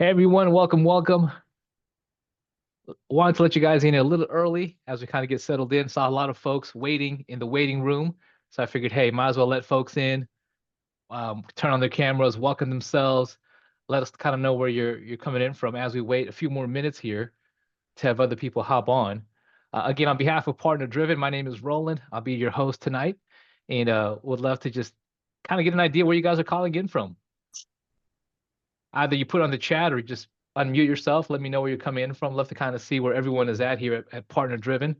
Hey everyone, welcome. Wanted to let you guys in a little early as we kind of get settled in. Saw a lot of folks waiting in the waiting room. So I figured, hey, might as well let folks in, turn on their cameras, welcome themselves, let us kind of know where you're coming in from as we wait a few more minutes here to have other people hop on. Again, on behalf of Partner Driven, my name is Roland. I'll be your host tonight, and would love to just kind of get an idea where you guys are calling in from. Either you put on the chat or just unmute yourself. Let me know where you're coming in from. Love to kind of see where everyone is at here at Partner Driven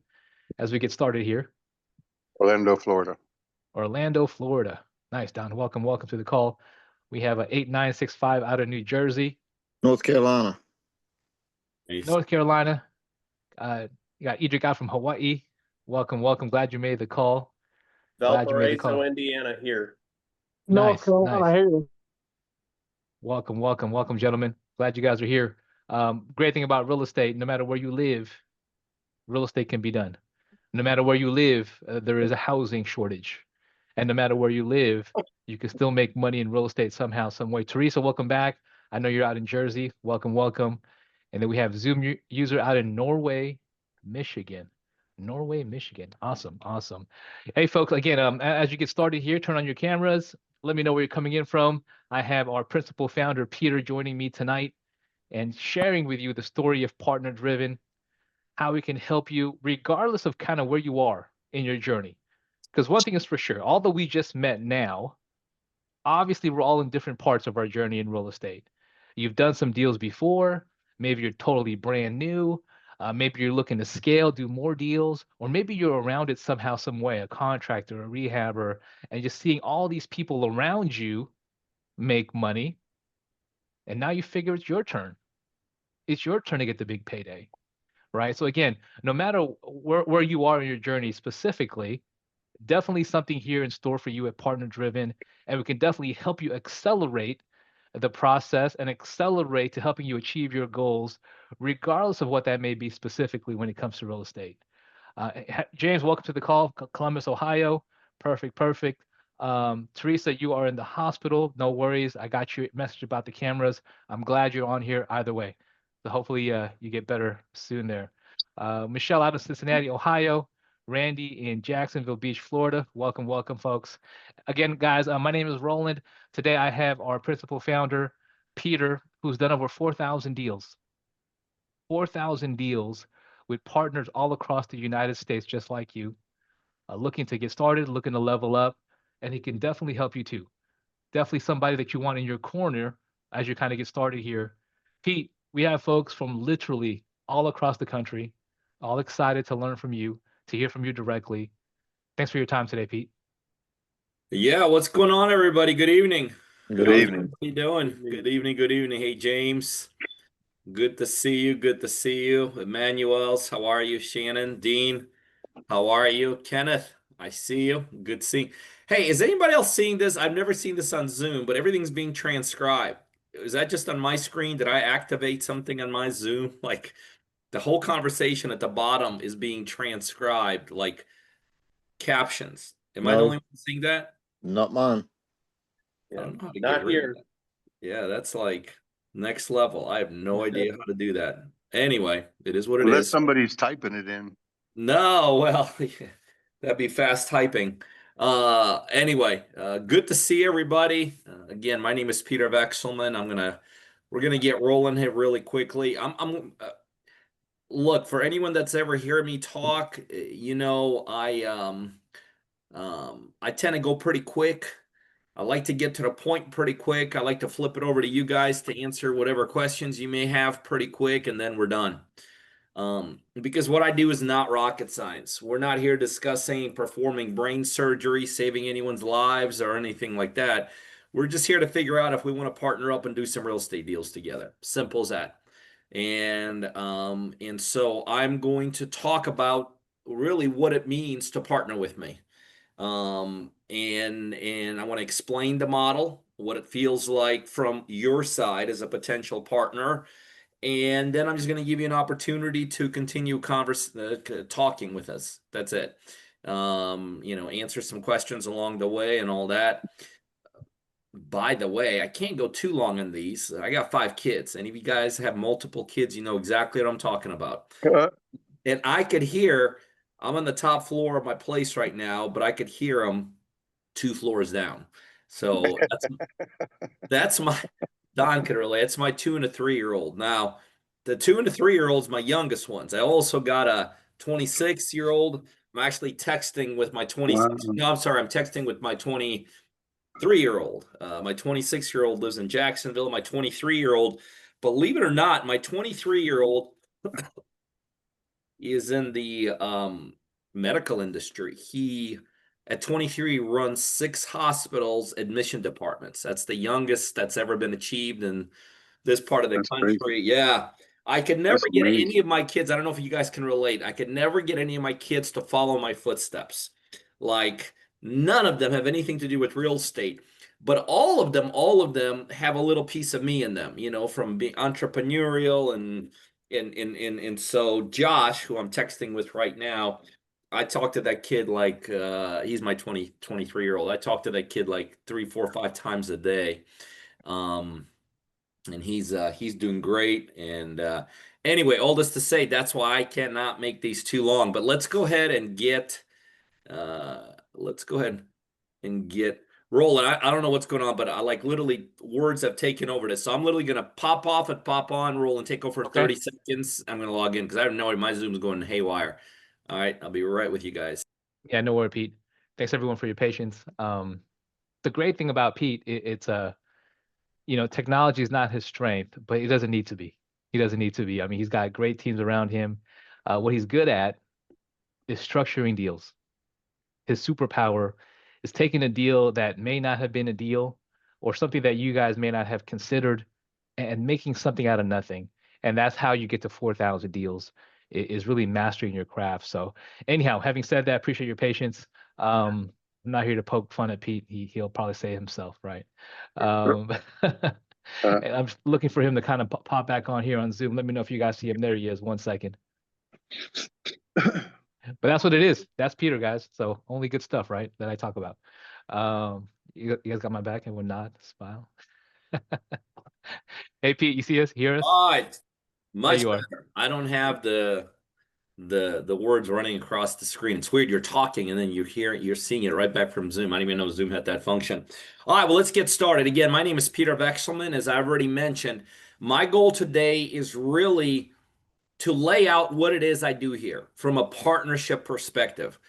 as we get started here. Orlando, Florida. Orlando, Florida. Nice, Don. Welcome to the call. We have a 8965 out of New Jersey. North Carolina. North Carolina. You got Edric out from Hawaii. Welcome. Glad you made the call. Valparaiso, Indiana here. North Carolina, here. Welcome, gentlemen. Glad you guys are here. Great thing about real estate, no matter where you live, real estate can be done. No matter where you live, there is a housing shortage. And no matter where you live, you can still make money in real estate somehow, some way. Teresa, welcome back. I know you're out in Jersey. Welcome. And then we have Zoom user out in Norway, Michigan. Awesome. Hey, folks, again, as you get started here, turn on your cameras. Let me know where you're coming in from. I have our principal founder, Peter, joining me tonight and sharing with you the story of Partner Driven, how we can help you regardless of kind of where you are in your journey. Because one thing is for sure, although we just met now, obviously we're all in different parts of our journey in real estate. You've done some deals before, maybe you're totally brand new, maybe you're looking to scale, do more deals, or maybe you're around it somehow, some way, a contractor, a rehabber, and just seeing all these people around you make money. And now you figure it's your turn. It's your turn to get the big payday, right? So again, no matter where you are in your journey specifically, definitely something here in store for you at Partner Driven, and we can definitely help you accelerate the process and accelerate to helping you achieve your goals, regardless of what that may be specifically when it comes to real estate. James, welcome to the call, Columbus, Ohio. Perfect. Teresa, you are in the hospital. No worries. I got your message about the cameras. I'm glad you're on here either way. So hopefully you get better soon there. Michelle out of Cincinnati, Ohio. Randy in Jacksonville Beach, Florida. Welcome, folks. Again, guys, my name is Roland. Today I have our principal founder, Peter, who's done over 4,000 deals. 4,000 deals with partners all across the United States, just like you, looking to get started, looking to level up, and he can definitely help you too. Definitely somebody that you want in your corner as you kind of get started here. Pete, we have folks from literally all across the country, all excited to learn from you, to hear from you directly. Thanks for your time today, Pete. Yeah, what's going on, everybody? Good evening. Good evening. How you doing? Good evening. Hey, James. Good to see you. Emmanuel's, how are you? Shannon, Dean, how are you? Kenneth, I see you. Good seeing. Hey, is anybody else seeing this? I've never seen this on Zoom, but everything's being transcribed. Is that just on my screen? Did I activate something on my Zoom? Like the whole conversation at the bottom is being transcribed, like captions. Am I the only one seeing that? Not mine. I don't know how to get rid of that. Yeah, that's like next level. I have no idea how to do that. Anyway, it is what it is. Unless somebody's typing it in. No, well, that'd be fast typing. Anyway, good to see everybody. Again, my name is Peter Vekselman. We're gonna get rolling here really quickly. Look, for anyone that's ever heard me talk, I tend to go pretty quick. I like to get to the point pretty quick. I like to flip it over to you guys to answer whatever questions you may have pretty quick, and then we're done. Because what I do is not rocket science. We're not here discussing performing brain surgery, saving anyone's lives, or anything like that. We're just here to figure out if we want to partner up and do some real estate deals together. Simple as that. And so I'm going to talk about really what it means to partner with me. And I want to explain the model, what it feels like from your side as a potential partner. And then I'm just going to give you an opportunity to continue talking with us. That's it. Answer some questions along the way and all that. by the way, I can't go too long on these. I got 5 kids. Any of you guys have multiple kids, you know exactly what I'm talking about. And I could hear, I'm on the top floor of my place right now, but I could hear them 2 floors down. So that's my, Don could relate. It's my 2 and a 3-year-old. Now, the 2 and the 3-year-old's my youngest ones. I also got a 26-year-old. I'm actually texting with my 26. Wow. No, I'm sorry. I'm texting with my 23-year-old. My 26-year-old lives in Jacksonville. My 23-year-old, believe it or not, my 23-year-old is in the medical industry. He, at 23, runs 6 hospitals' admission departments. That's the youngest that's ever been achieved in this part of the That's country. crazy. Yeah. I could never That's get amazing. any of my kids, I don't know if you guys can relate. I could never get any of my kids to follow my footsteps. Like, none of them have anything to do with real estate. But all of them have a little piece of me in them, you know, from being entrepreneurial and so Josh, who I'm texting with right now, I talk to that kid like he's my 23-year-old. I talk to that kid like 3, 4, 5 times a day. And he's doing great. And anyway, all this to say, that's why I cannot make these too long. But let's go ahead and get rolling. I don't know what's going on, but I like literally words have taken over this. So I'm literally gonna pop off and pop on, roll and take over for 30 seconds. I'm gonna log in because I have no idea. My Zoom's going haywire. All right, I'll be right with you guys. Yeah, no worry, Pete. Thanks everyone for your patience. The great thing about Pete, it's technology is not his strength, but he doesn't need to be. He doesn't need to be. I mean, he's got great teams around him. What he's good at is structuring deals. His superpower is taking a deal that may not have been a deal or something that you guys may not have considered and making something out of nothing. And that's how you get to 4,000 deals, is really mastering your craft. So anyhow, having said that, appreciate your patience. I'm not here to poke fun at Pete. He'll probably say it himself, right? And I'm just looking for him to kind of pop back on here on Zoom. Let me know if you guys see him. There he is. 1 second. But that's what it is. That's Peter, guys. So only good stuff, right? That I talk about. You guys got my back and would nod, smile. Hey, Pete, you see us? Hear us? All right, much you are. better. I don't have the words running across the screen. It's weird. You're talking and then you're seeing it right back from Zoom. I didn't even know Zoom had that function. All right, well, let's get started. Again, my name is Peter Vekselman. As I've already mentioned, my goal today is really to lay out what it is I do here from a partnership perspective.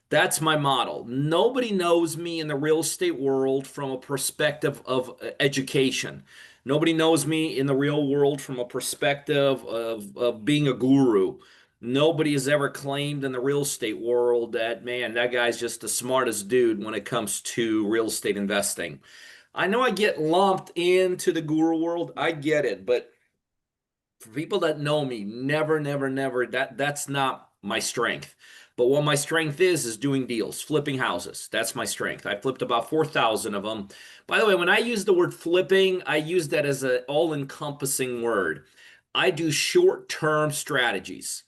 That's my model. Nobody knows me in the real estate world from a perspective of education. Nobody knows me in the real world from a perspective of being a guru. Nobody has ever claimed in the real estate world that, man, that guy's just the smartest dude when it comes to real estate investing. I know I get lumped into the guru world. I get it, but for people that know me, never, that's not my strength. But what my strength is doing deals, flipping houses. That's my strength. I flipped about 4,000 of them. By the way, when I use the word flipping, I use that as an all-encompassing word. I do short-term strategies.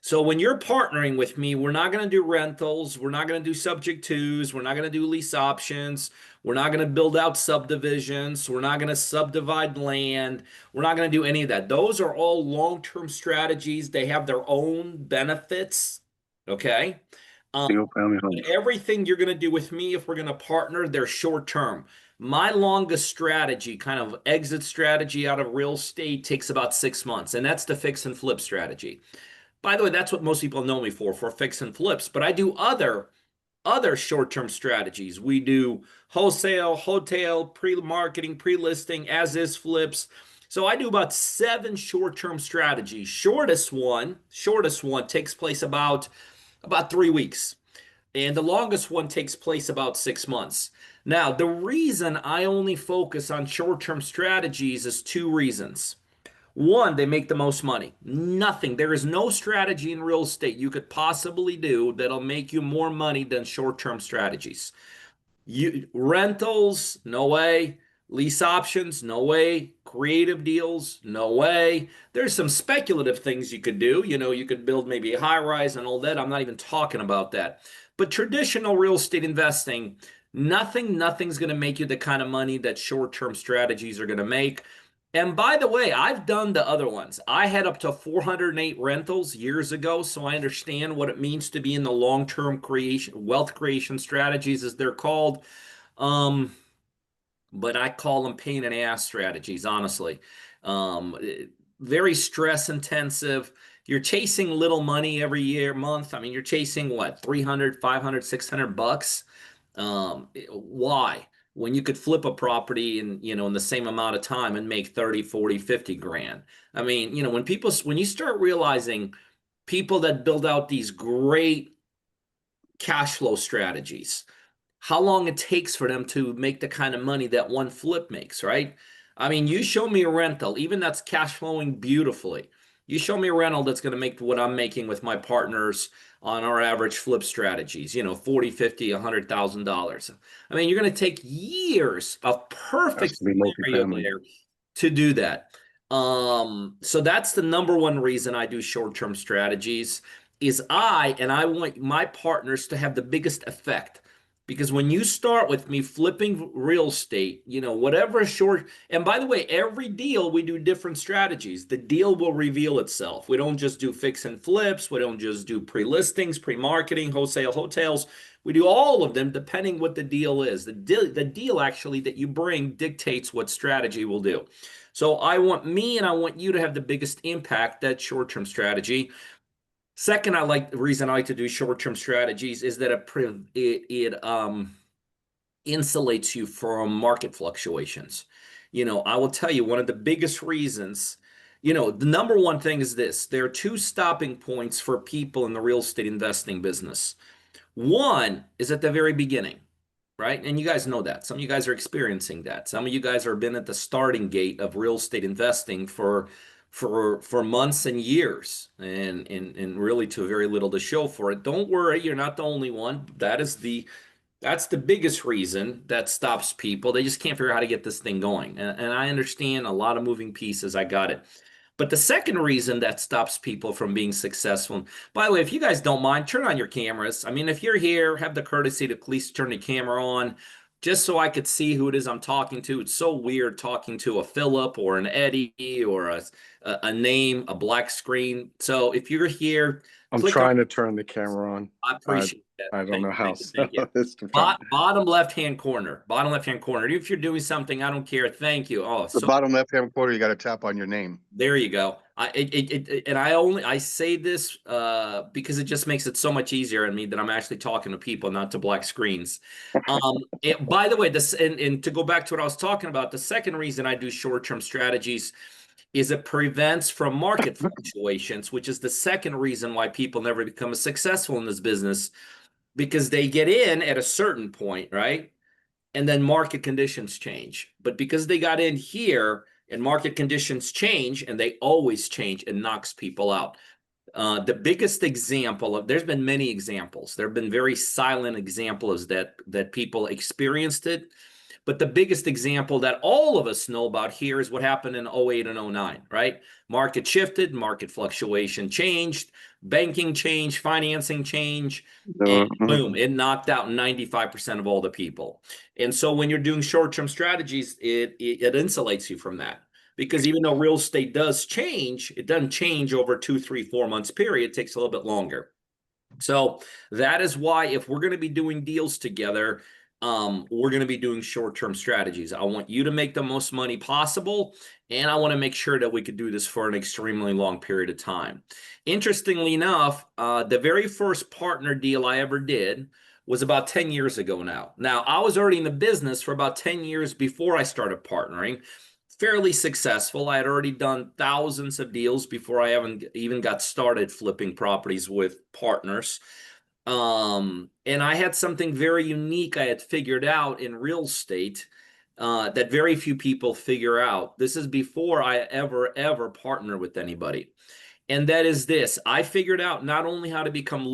So when you're partnering with me, we're not going to do rentals. We're not going to do subject twos. We're not going to do lease options. We're not going to build out subdivisions. We're not going to subdivide land. We're not going to do any of that. Those are all long-term strategies. They have their own benefits. Okay. Single family home. Everything you're going to do with me, if we're going to partner, they're short-term. My longest strategy, kind of exit strategy out of real estate, takes about 6 months, and that's the fix and flip strategy. By the way, that's what most people know me for fix and flips, but I do other short-term strategies. We do wholesale, hotel, pre-marketing, pre-listing, as-is flips. So I do about 7 short-term strategies. Shortest one takes place about 3 weeks. And the longest one takes place about 6 months. Now, the reason I only focus on short-term strategies is 2 reasons. One, they make the most money. Nothing. There is no strategy in real estate you could possibly do that'll make you more money than short-term strategies. Rentals, no way. Lease options, no way. Creative deals, no way. There's some speculative things you could do. You know, you could build maybe a high rise and all that. I'm not even talking about that. But traditional real estate investing, Nothing's going to make you the kind of money that short-term strategies are going to make. And by the way, I've done the other ones. I had up to 408 rentals years ago, so I understand what it means to be in the long-term creation, wealth creation strategies, as they're called. But I call them pain in the ass strategies, honestly. Um, Very stress intensive. You're chasing little money every year, month. I mean, you're chasing what, 300, 500, 600 bucks? Why? When you could flip a property in the same amount of time and make 30, 40, 50 grand. I mean, when you start realizing people that build out these great cash flow strategies, how long it takes for them to make the kind of money that one flip makes, right? I mean, you show me a rental, even that's cash flowing beautifully. You show me a rental that's going to make what I'm making with my partners on our average flip strategies, 40, 50, $100,000. I mean, you're going to take years of perfect scenario there to do that. So that's the number one reason I do short-term strategies is I want my partners to have the biggest effect. Because when you start with me flipping real estate, whatever short, and by the way, every deal we do different strategies. The deal will reveal itself. We don't just do fix and flips. We don't just do pre-listings, pre-marketing, wholesale hotels. We do all of them depending what the deal is. The deal actually that you bring dictates what strategy we'll do. So I want you to have the biggest impact, that short-term strategy. Second, the reason I like to do short-term strategies is that it insulates you from market fluctuations. I will tell you one of the biggest reasons, the number one thing is this. There are two stopping points for people in the real estate investing business. One is at the very beginning, right? And you guys know that. Some of you guys are experiencing that. Some of you guys have been at the starting gate of real estate investing for months and years, and really to very little to show for it. Don't worry, you're not the only one. That's the biggest reason that stops people. They just can't figure out how to get this thing going. And I understand a lot of moving pieces. I got it. But the second reason that stops people from being successful, by the way, if you guys don't mind, turn on your cameras. I mean, if you're here, have the courtesy to please turn the camera on, just so I could see who it is I'm talking to. It's so weird talking to a Philip or an Eddie or a name, a black screen. So if you're here, I'm trying to turn the camera on. I appreciate that. I don't know how. Thank you. Bottom left-hand corner. Bottom left-hand corner. If you're doing something, I don't care. Thank you. Oh, the bottom left-hand corner, you got to tap on your name. There you go. I say this because it just makes it so much easier on me that I'm actually talking to people, not to black screens. By the way, and to go back to what I was talking about, the second reason I do short-term strategies is it prevents from market fluctuations, which is the second reason why people never become successful in this business, because they get in at a certain point, right? And then market conditions change. But because they got in here and market conditions change, and they always change, it knocks people out. The biggest example there's been many examples. There have been very silent examples that people experienced it. But the biggest example that all of us know about here is what happened in 08 and 09, right? Market shifted, market fluctuation changed, banking changed, financing changed, and boom, it knocked out 95% of all the people. And so when you're doing short-term strategies, it insulates you from that. Because even though real estate does change, it doesn't change over 2, 3, 4 months period. It takes a little bit longer. So that is why if we're going to be doing deals together, we're going to be doing short-term strategies. I want you to make the most money possible, and I want to make sure that we could do this for an extremely long period of time. Interestingly enough, the very first partner deal I ever did was about 10 years ago now. Now, I was already in the business for about 10 years before I started partnering. Fairly successful. I had already done thousands of deals before I even got started flipping properties with partners. And I had something very unique I had figured out in real estate that very few people figure out. This is before I ever partner with anybody. And that is this. I figured out not only how to become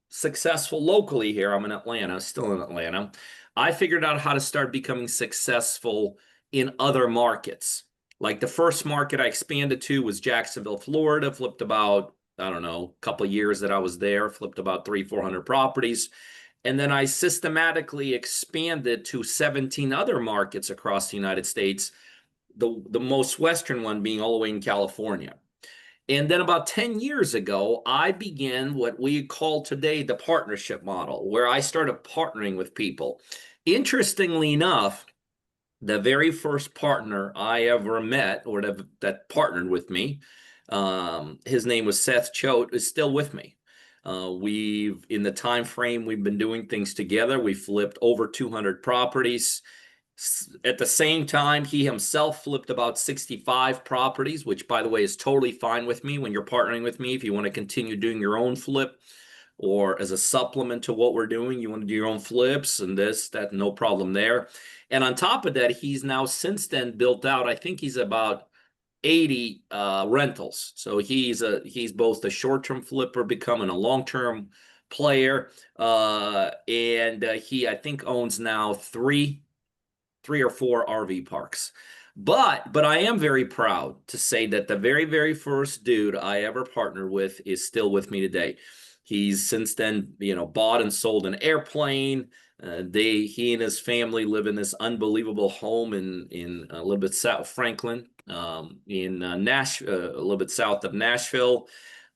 successful locally here. I'm in Atlanta, still in Atlanta. I figured out how to start becoming successful in other markets. Like the first market I expanded to was Jacksonville, Florida, flipped about, I don't know, a couple of years that I was there, flipped about 300-400 properties. And then I systematically expanded to 17 other markets across the United States, the most western one being all the way in California. And then about 10 years ago, I began what we call today the partnership model, where I started partnering with people. Interestingly enough, the very first partner I ever met or that partnered with me, his name was Seth Choate, is still with me. We've, in the time frame we've been doing things together, we flipped over 200 properties. At the same time, he himself flipped about 65 properties, which, by the way, is totally fine with me when you're partnering with me. If you want to continue doing your own flip, or as a supplement to what we're doing, you want to do your own flips and this, that, no problem there. And on top of that, he's now since then built out, I think he's about 80 rentals. So he's both a short-term flipper becoming a long-term player. And he, I think, owns now three or four RV parks. But I am very proud to say that the very, very first dude I ever partnered with is still with me today. He's since then, bought and sold an airplane. He and his family live in this unbelievable home in a little bit south of Franklin, in Nashville, a little bit south of Nashville.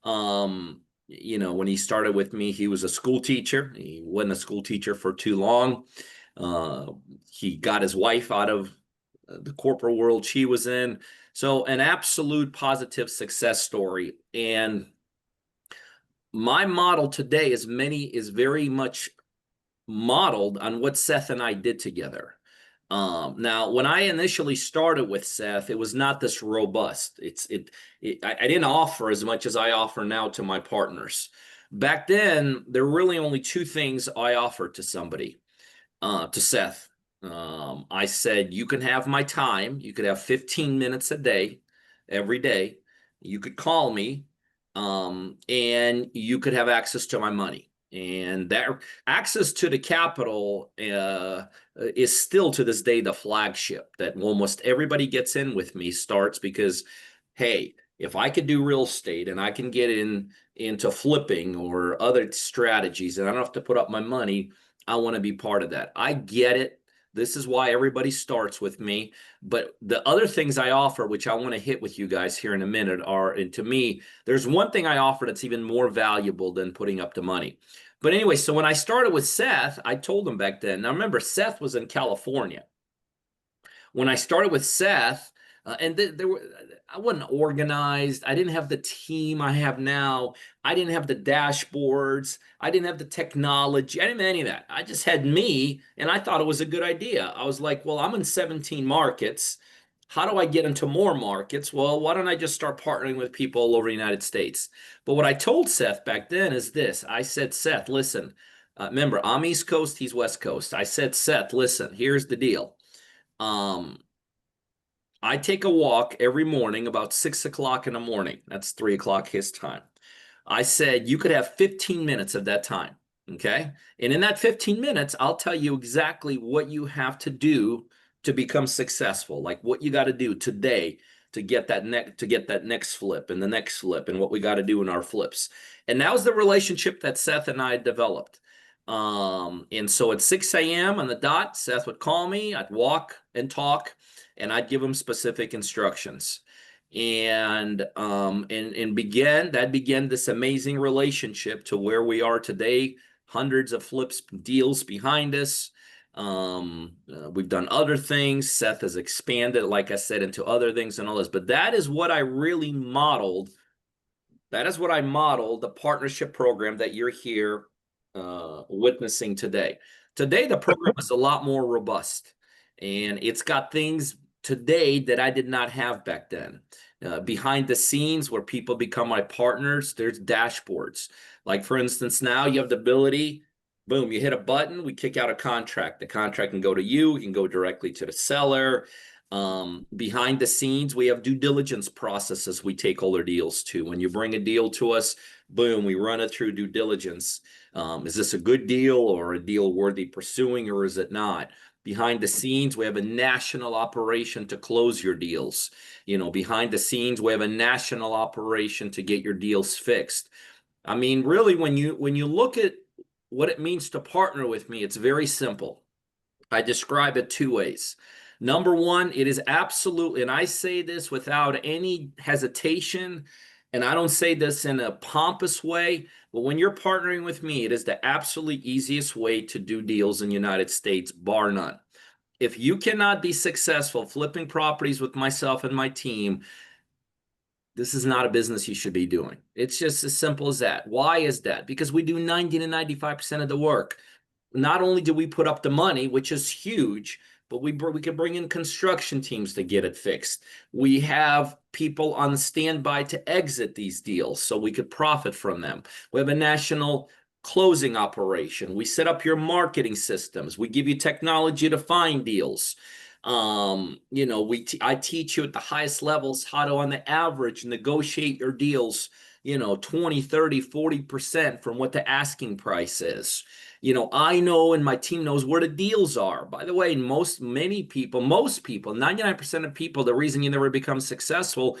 When he started with me, he was a school teacher. He wasn't a school teacher for too long. He got his wife out of the corporate world she was in. So an absolute positive success story. And my model today is very much modeled on what Seth and I did together. Now, when I initially started with Seth, it was not this robust. I didn't offer as much as I offer now to my partners. Back then, there were really only two things I offered to somebody, to Seth. I said, you can have my time. You could have 15 minutes a day, every day. You could call me, and you could have access to my money. And that access to the capital is still to this day the flagship that almost everybody gets in with me starts because, hey, if I could do real estate and I can get into flipping or other strategies and I don't have to put up my money, I want to be part of that. I get it. This is why everybody starts with me. But the other things I offer, which I want to hit with you guys here in a minute, and to me, there's one thing I offer that's even more valuable than putting up the money. But anyway, so when I started with Seth, I told him back then, now remember, Seth was in California. When I started with Seth, I wasn't organized. I didn't have the team I have now. I didn't have the dashboards. I didn't have the technology. I didn't have any of that. I just had me, and I thought it was a good idea. I was like, well, I'm in 17 markets. How do I get into more markets? Well, why don't I just start partnering with people all over the United States? But what I told Seth back then is this. I said, Seth, listen, remember, I'm East Coast, he's West Coast. I said, Seth, listen, here's the deal. I take a walk every morning about 6 o'clock in the morning. That's 3 o'clock his time. I said, you could have 15 minutes of that time. Okay. And in that 15 minutes, I'll tell you exactly what you have to do to become successful, like what you got to do today to get that next flip and the next flip and what we got to do in our flips. And that was the relationship that Seth and I developed. And so at 6 a.m. on the dot, Seth would call me, I'd walk and talk, and I'd give him specific instructions. And began this amazing relationship to where we are today, hundreds of flips deals behind us. We've done other things. Seth has expanded, like I said, into other things and all this, but that is what I really modeled. That is what I modeled, the partnership program that you're here witnessing today. Today, the program is a lot more robust, and it's got things today that I did not have back then. Behind the scenes where people become my partners, there's dashboards. Like, for instance, now you have the ability, boom, you hit a button, we kick out a contract. The contract can go to you, it can go directly to the seller. Behind the scenes, we have due diligence processes we take all their deals to. When you bring a deal to us, boom, we run it through due diligence. Is this a good deal or a deal worthy pursuing, or is it not? Behind the scenes, we have a national operation to close your deals. Behind the scenes, we have a national operation to get your deals fixed. I mean, really, when you look at what it means to partner with me, it's very simple. I describe it two ways. Number one, it is absolutely, and I say this without any hesitation, and I don't say this in a pompous way, but when you're partnering with me, it is the absolutely easiest way to do deals in the United States, bar none. If you cannot be successful flipping properties with myself and my team, this is not a business you should be doing. It's just as simple as that. Why is that? Because we do 90 to 95% of the work. Not only do we put up the money, which is huge, but we could bring in construction teams to get it fixed. We have people on standby to exit these deals so we could profit from them. We have a national closing operation. We set up your marketing systems. We give you technology to find deals. You know, I teach you at the highest levels how to, on the average, negotiate your deals, you know, 20, 30, 40% from what the asking price is. You know, I know and my team knows where the deals are. By the way, most people, 99% of people, the reason you never become successful,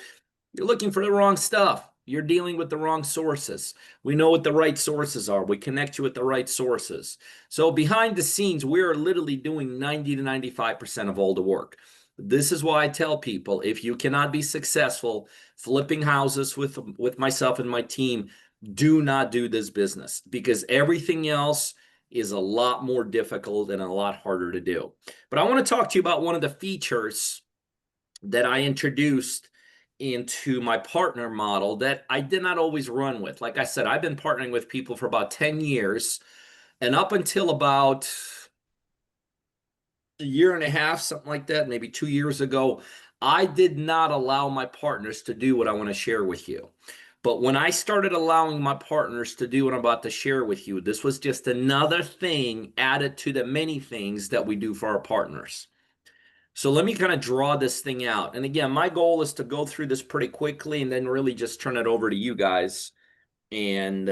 you're looking for the wrong stuff. You're dealing with the wrong sources. We know what the right sources are. We connect you with the right sources. So behind the scenes, we're literally doing 90 to 95% of all the work. This is why I tell people, if you cannot be successful flipping houses with myself and my team, do not do this business, because everything else is a lot more difficult and a lot harder to do. But I want to talk to you about one of the features that I introduced into my partner model that I did not always run with. Like I said, I've been partnering with people for about 10 years, and up until about a year and a half, something like that, maybe 2 years ago, I did not allow my partners to do what I want to share with you. But when I started allowing my partners to do what I'm about to share with you, this was just another thing added to the many things that we do for our partners. So let me kind of draw this thing out. And again, my goal is to go through this pretty quickly and then really just turn it over to you guys and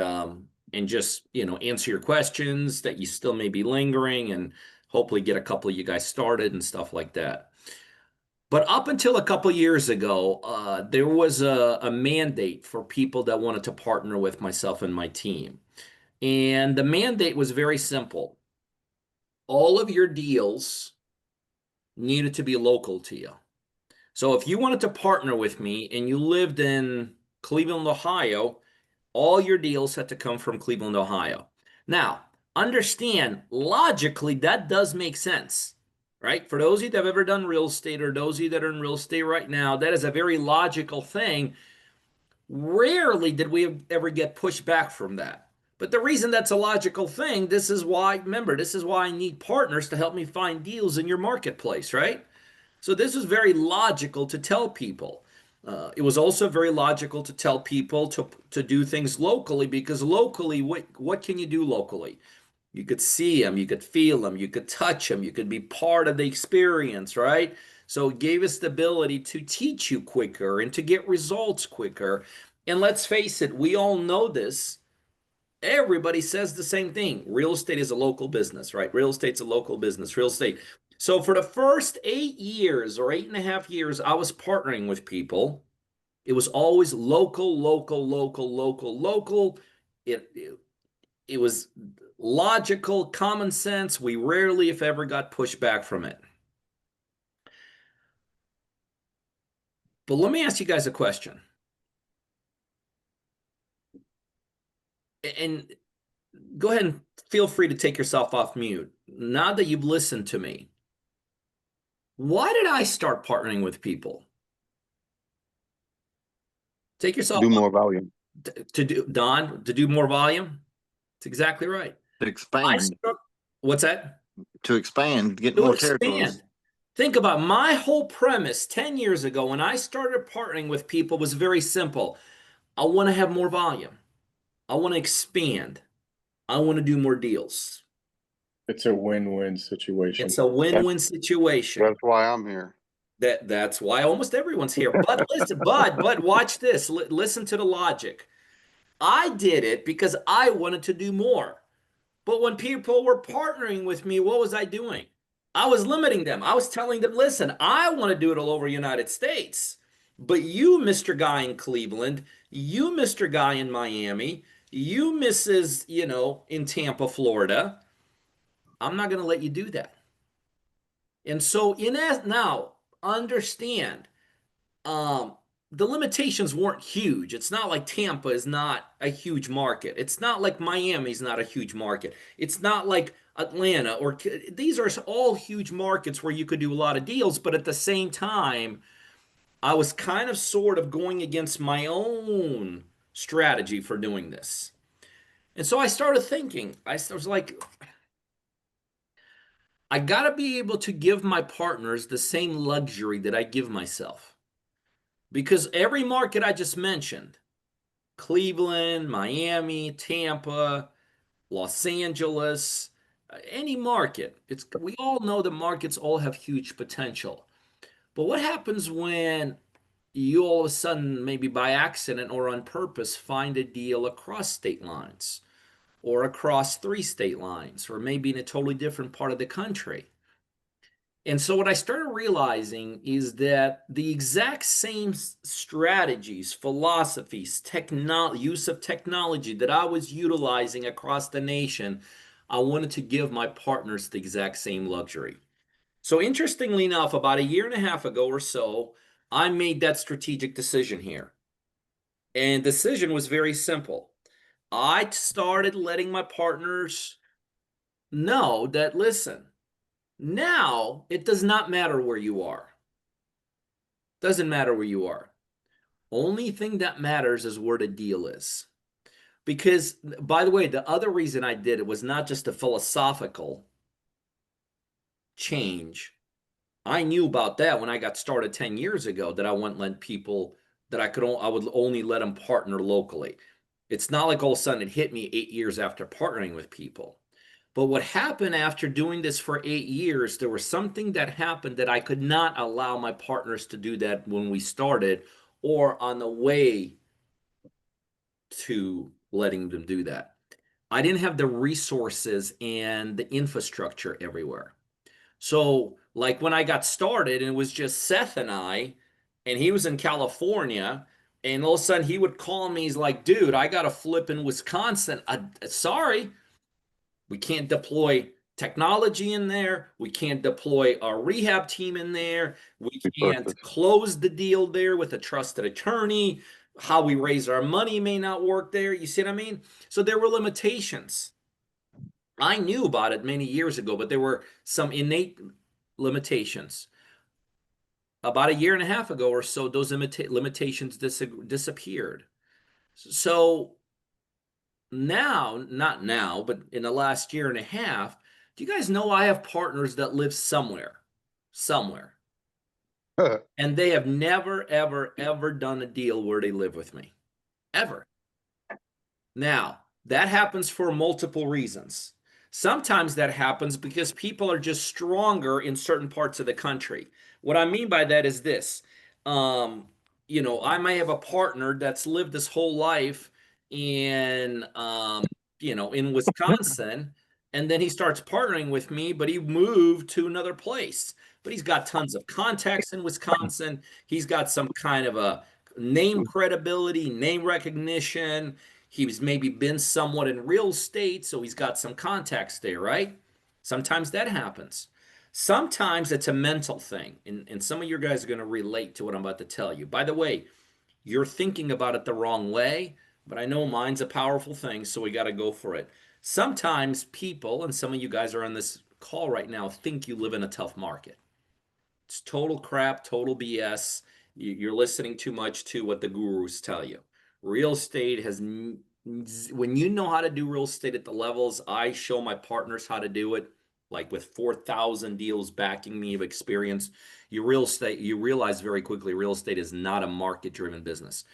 just, you know, answer your questions that you still may be lingering, and hopefully get a couple of you guys started and stuff like that. But up until a couple of years ago, there was a mandate for people that wanted to partner with myself and my team. And the mandate was very simple. All of your deals needed to be local to you. So if you wanted to partner with me and you lived in Cleveland, Ohio, all your deals had to come from Cleveland, Ohio. Now, understand, logically, that does make sense, right? For those of you that have ever done real estate, or those of you that are in real estate right now, that is a very logical thing. Rarely did we ever get pushed back from that. But the reason that's a logical thing, this is why, remember, this is why I need partners to help me find deals in your marketplace, right? So this is very logical to tell people. It was also very logical to tell people to do things locally, because locally, what can you do locally? You could see them, you could feel them, you could touch them, you could be part of the experience, right? So it gave us the ability to teach you quicker and to get results quicker. And let's face it, we all know this. Everybody says the same thing. Real estate is a local business, right? Real estate's a local business, real estate. So for the first 8 years or 8.5 years, I was partnering with people. It was always local, local, local, local, local. It was logical, common sense. We rarely, if ever, got pushback from it. But let me ask you guys a question. And go ahead and feel free to take yourself off mute. Now that you've listened to me, why did I start partnering with people? Take yourself Do off. more volume. To do more volume. That's exactly right. To expand, What's that? to expand, get To more expand. territories. Think about my whole premise 10 years ago when I started partnering with people was very simple. I want to have more volume. I want to expand. I want to do more deals. It's a win-win situation. It's a win-win situation. That's why I'm here. That's why almost everyone's here. But listen, but watch this. Listen to the logic. I did it because I wanted to do more. But when people were partnering with me, what was I doing? I was limiting them. I was telling them, listen, I want to do it all over the United States. But you, Mr. Guy in Cleveland, you, Mr. Guy in Miami, You, Mrs., in Tampa, Florida, I'm not going to let you do that. And so now understand, um, the limitations weren't huge. It's not like Tampa is not a huge market. It's not like Miami's not a huge market. It's not like Atlanta these are all huge markets where you could do a lot of deals, but at the same time, I was kind of sort of going against my own strategy for doing this. And so I started thinking, I was like, I got to be able to give my partners the same luxury that I give myself. Because every market I just mentioned, Cleveland, Miami, Tampa, Los Angeles, any market, we all know the markets all have huge potential. But what happens when you all of a sudden, maybe by accident or on purpose, find a deal across state lines or across 3 state lines or maybe in a totally different part of the country? And so what I started realizing is that the exact same strategies, philosophies, use of technology that I was utilizing across the nation, I wanted to give my partners the exact same luxury. So interestingly enough, about a year and a half ago or so, I made that strategic decision here. And the decision was very simple. I started letting my partners know that, listen, now it does not matter where you are. Doesn't matter where you are. Only thing that matters is where the deal is. Because, by the way, the other reason I did it was not just a philosophical change. I knew about that when I got started 10 years ago, that I wouldn't let people, that I would only let them partner locally. It's not like all of a sudden it hit me 8 years after partnering with people. But what happened after doing this for 8 years, there was something that happened that I could not allow my partners to do that when we started or on the way to letting them do that. I didn't have the resources and the infrastructure everywhere. So, like when I got started, and it was just Seth and he was in California, and all of a sudden he would call me. He's like, dude, I got to flip in Wisconsin. Sorry, we can't deploy technology in there. We can't deploy our rehab team in there. We can't close the deal there with a trusted attorney. How we raise our money may not work there. You see what I mean? So there were limitations. I knew about it many years ago, but there were some innate limitations. About a year and a half ago or so, those limitations disappeared. So now, not now, but in the last year and a half, do you guys know I have partners that live somewhere? And they have never, ever, ever done a deal where they live with me. Ever. Now, that happens for multiple reasons. Sometimes that happens because people are just stronger in certain parts of the country. What I mean by that is this. I may have a partner that's lived his whole life in, in Wisconsin, and then he starts partnering with me, but he moved to another place. But he's got tons of contacts in Wisconsin. He's got some kind of a name credibility, name recognition. He's maybe been somewhat in real estate, so he's got some contacts there, right? Sometimes that happens. Sometimes it's a mental thing, and some of you guys are going to relate to what I'm about to tell you. By the way, you're thinking about it the wrong way, but I know mind's a powerful thing, so we got to go for it. Sometimes people, and some of you guys are on this call right now, think you live in a tough market. It's total crap, total BS. You're listening too much to what the gurus tell you. Real estate when you know how to do real estate at the levels I show my partners how to do it, like with 4,000 deals backing me of experience, you realize very quickly real estate is not a market-driven business.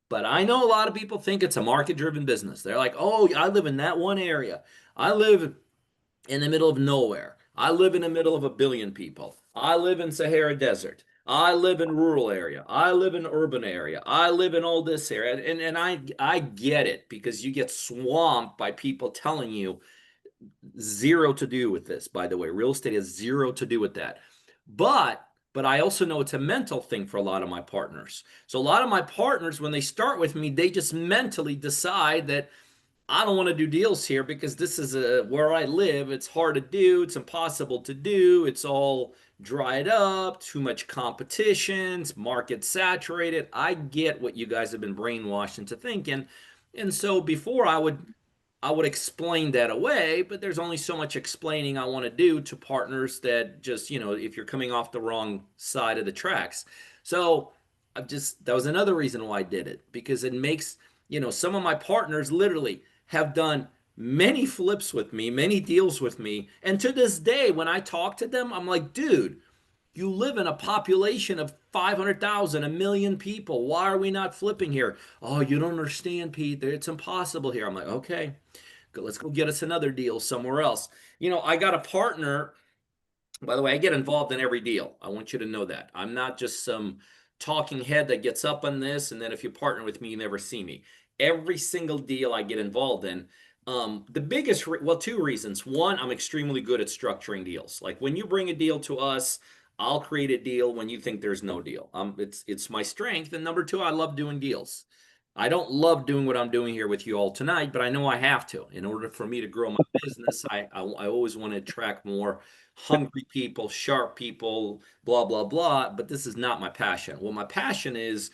But I know a lot of people think it's a market-driven business. They're like, oh, I live in that one area. I live in the middle of nowhere. I live in the middle of 1 billion people. I live in Sahara Desert. I live in rural area. I live in urban area. I live in all this area. And I get it, because you get swamped by people telling you zero to do with this. By the way, real estate has zero to do with that. But I also know it's a mental thing for a lot of my partners. So a lot of my partners, when they start with me, they just mentally decide that I don't want to do deals here because this is where I live. It's hard to do. It's impossible to do. It's all dried up, too much competition, it's market saturated. I get what you guys have been brainwashed into thinking. And so before I would explain that away, but there's only so much explaining I want to do to partners that just, if you're coming off the wrong side of the tracks. So that was another reason why I did it, because it makes, some of my partners literally have done many flips with me, many deals with me. And to this day, when I talk to them, I'm like, dude, you live in a population of 500,000, a million people. Why are we not flipping here? Oh, you don't understand, Pete. It's impossible here. I'm like, okay, let's go get us another deal somewhere else. I got a partner. By the way, I get involved in every deal. I want you to know that. I'm not just some talking head that gets up on this, and then if you partner with me, you never see me. Every single deal I get involved in. The biggest, two reasons. One, I'm extremely good at structuring deals. Like when you bring a deal to us, I'll create a deal when you think there's no deal. It's my strength. And number two, I love doing deals. I don't love doing what I'm doing here with you all tonight, but I know I have to. In order for me to grow my business, I always want to attract more hungry people, sharp people, blah, blah, blah. But this is not my passion. What my passion is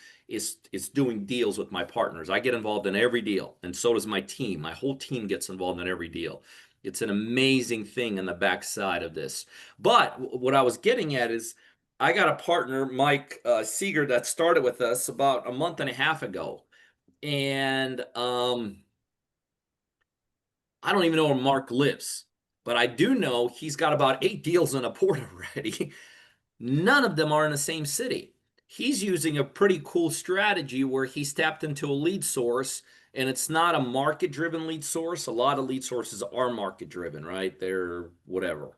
doing deals with my partners. I get involved in every deal, and so does my team. My whole team gets involved in every deal. It's an amazing thing on the backside of this. But what I was getting at is I got a partner, Mike Seeger, that started with us about a month and a half ago. And I don't even know where Mark lives, but I do know he's got about 8 deals on a board already. None of them are in the same city. He's using a pretty cool strategy where he's tapped into a lead source, and it's not a market-driven lead source. A lot of lead sources are market-driven, right? They're whatever.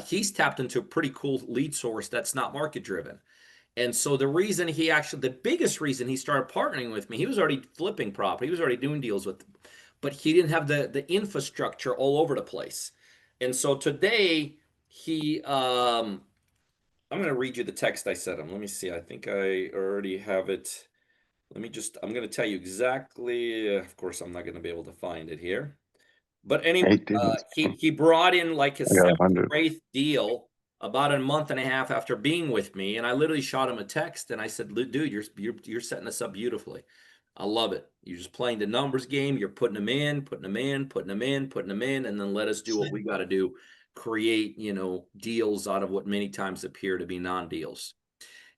He's tapped into a pretty cool lead source that's not market-driven. And so the biggest reason he started partnering with me, he was already flipping property. He was already doing deals with, but he didn't have the infrastructure all over the place. And so today I'm going to read you the text I sent him. Let me see. I think I already have it. I'm going to tell you exactly. Of course, I'm not going to be able to find it here. But anyway, he brought in like his 7th or 8th deal about a month and a half after being with me, and I literally shot him a text and I said, "Dude, you're setting us up beautifully. I love it. You're just playing the numbers game. You're putting them in, putting them in, putting them in, putting them in, and then let us do what we got to do, create deals out of what many times appear to be non-deals."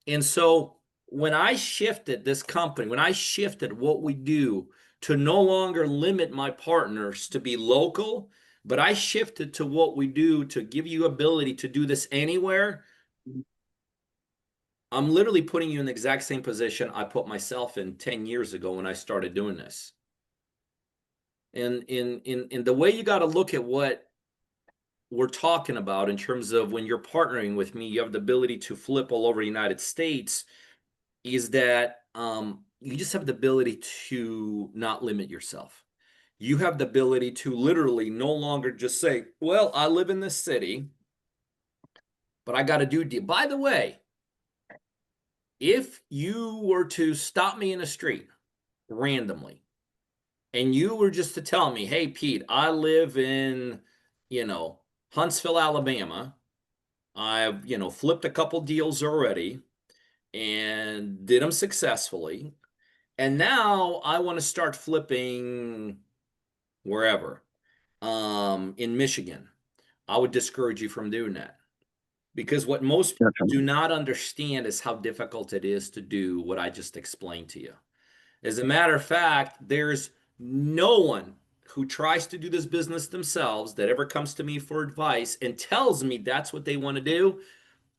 And so when I shifted this company, when I shifted what we do to no longer limit my partners to be local, but I shifted to what we do to give you ability to do this anywhere, I'm literally putting you in the exact same position I put myself in 10 years ago when I started doing this. And in the way you got to look at what we're talking about in terms of when you're partnering with me, you have the ability to flip all over the United States, is that you just have the ability to not limit yourself. You have the ability to literally no longer just say, well, I live in this city, but I got to do deal. By the way, if you were to stop me in the street randomly and you were just to tell me, hey, Pete, I live in, Huntsville, Alabama. I've, flipped a couple deals already and did them successfully. And now I want to start flipping wherever, in Michigan. I would discourage you from doing that, because what most people do not understand is how difficult it is to do what I just explained to you. As a matter of fact, there's no one who tries to do this business themselves that ever comes to me for advice and tells me that's what they want to do.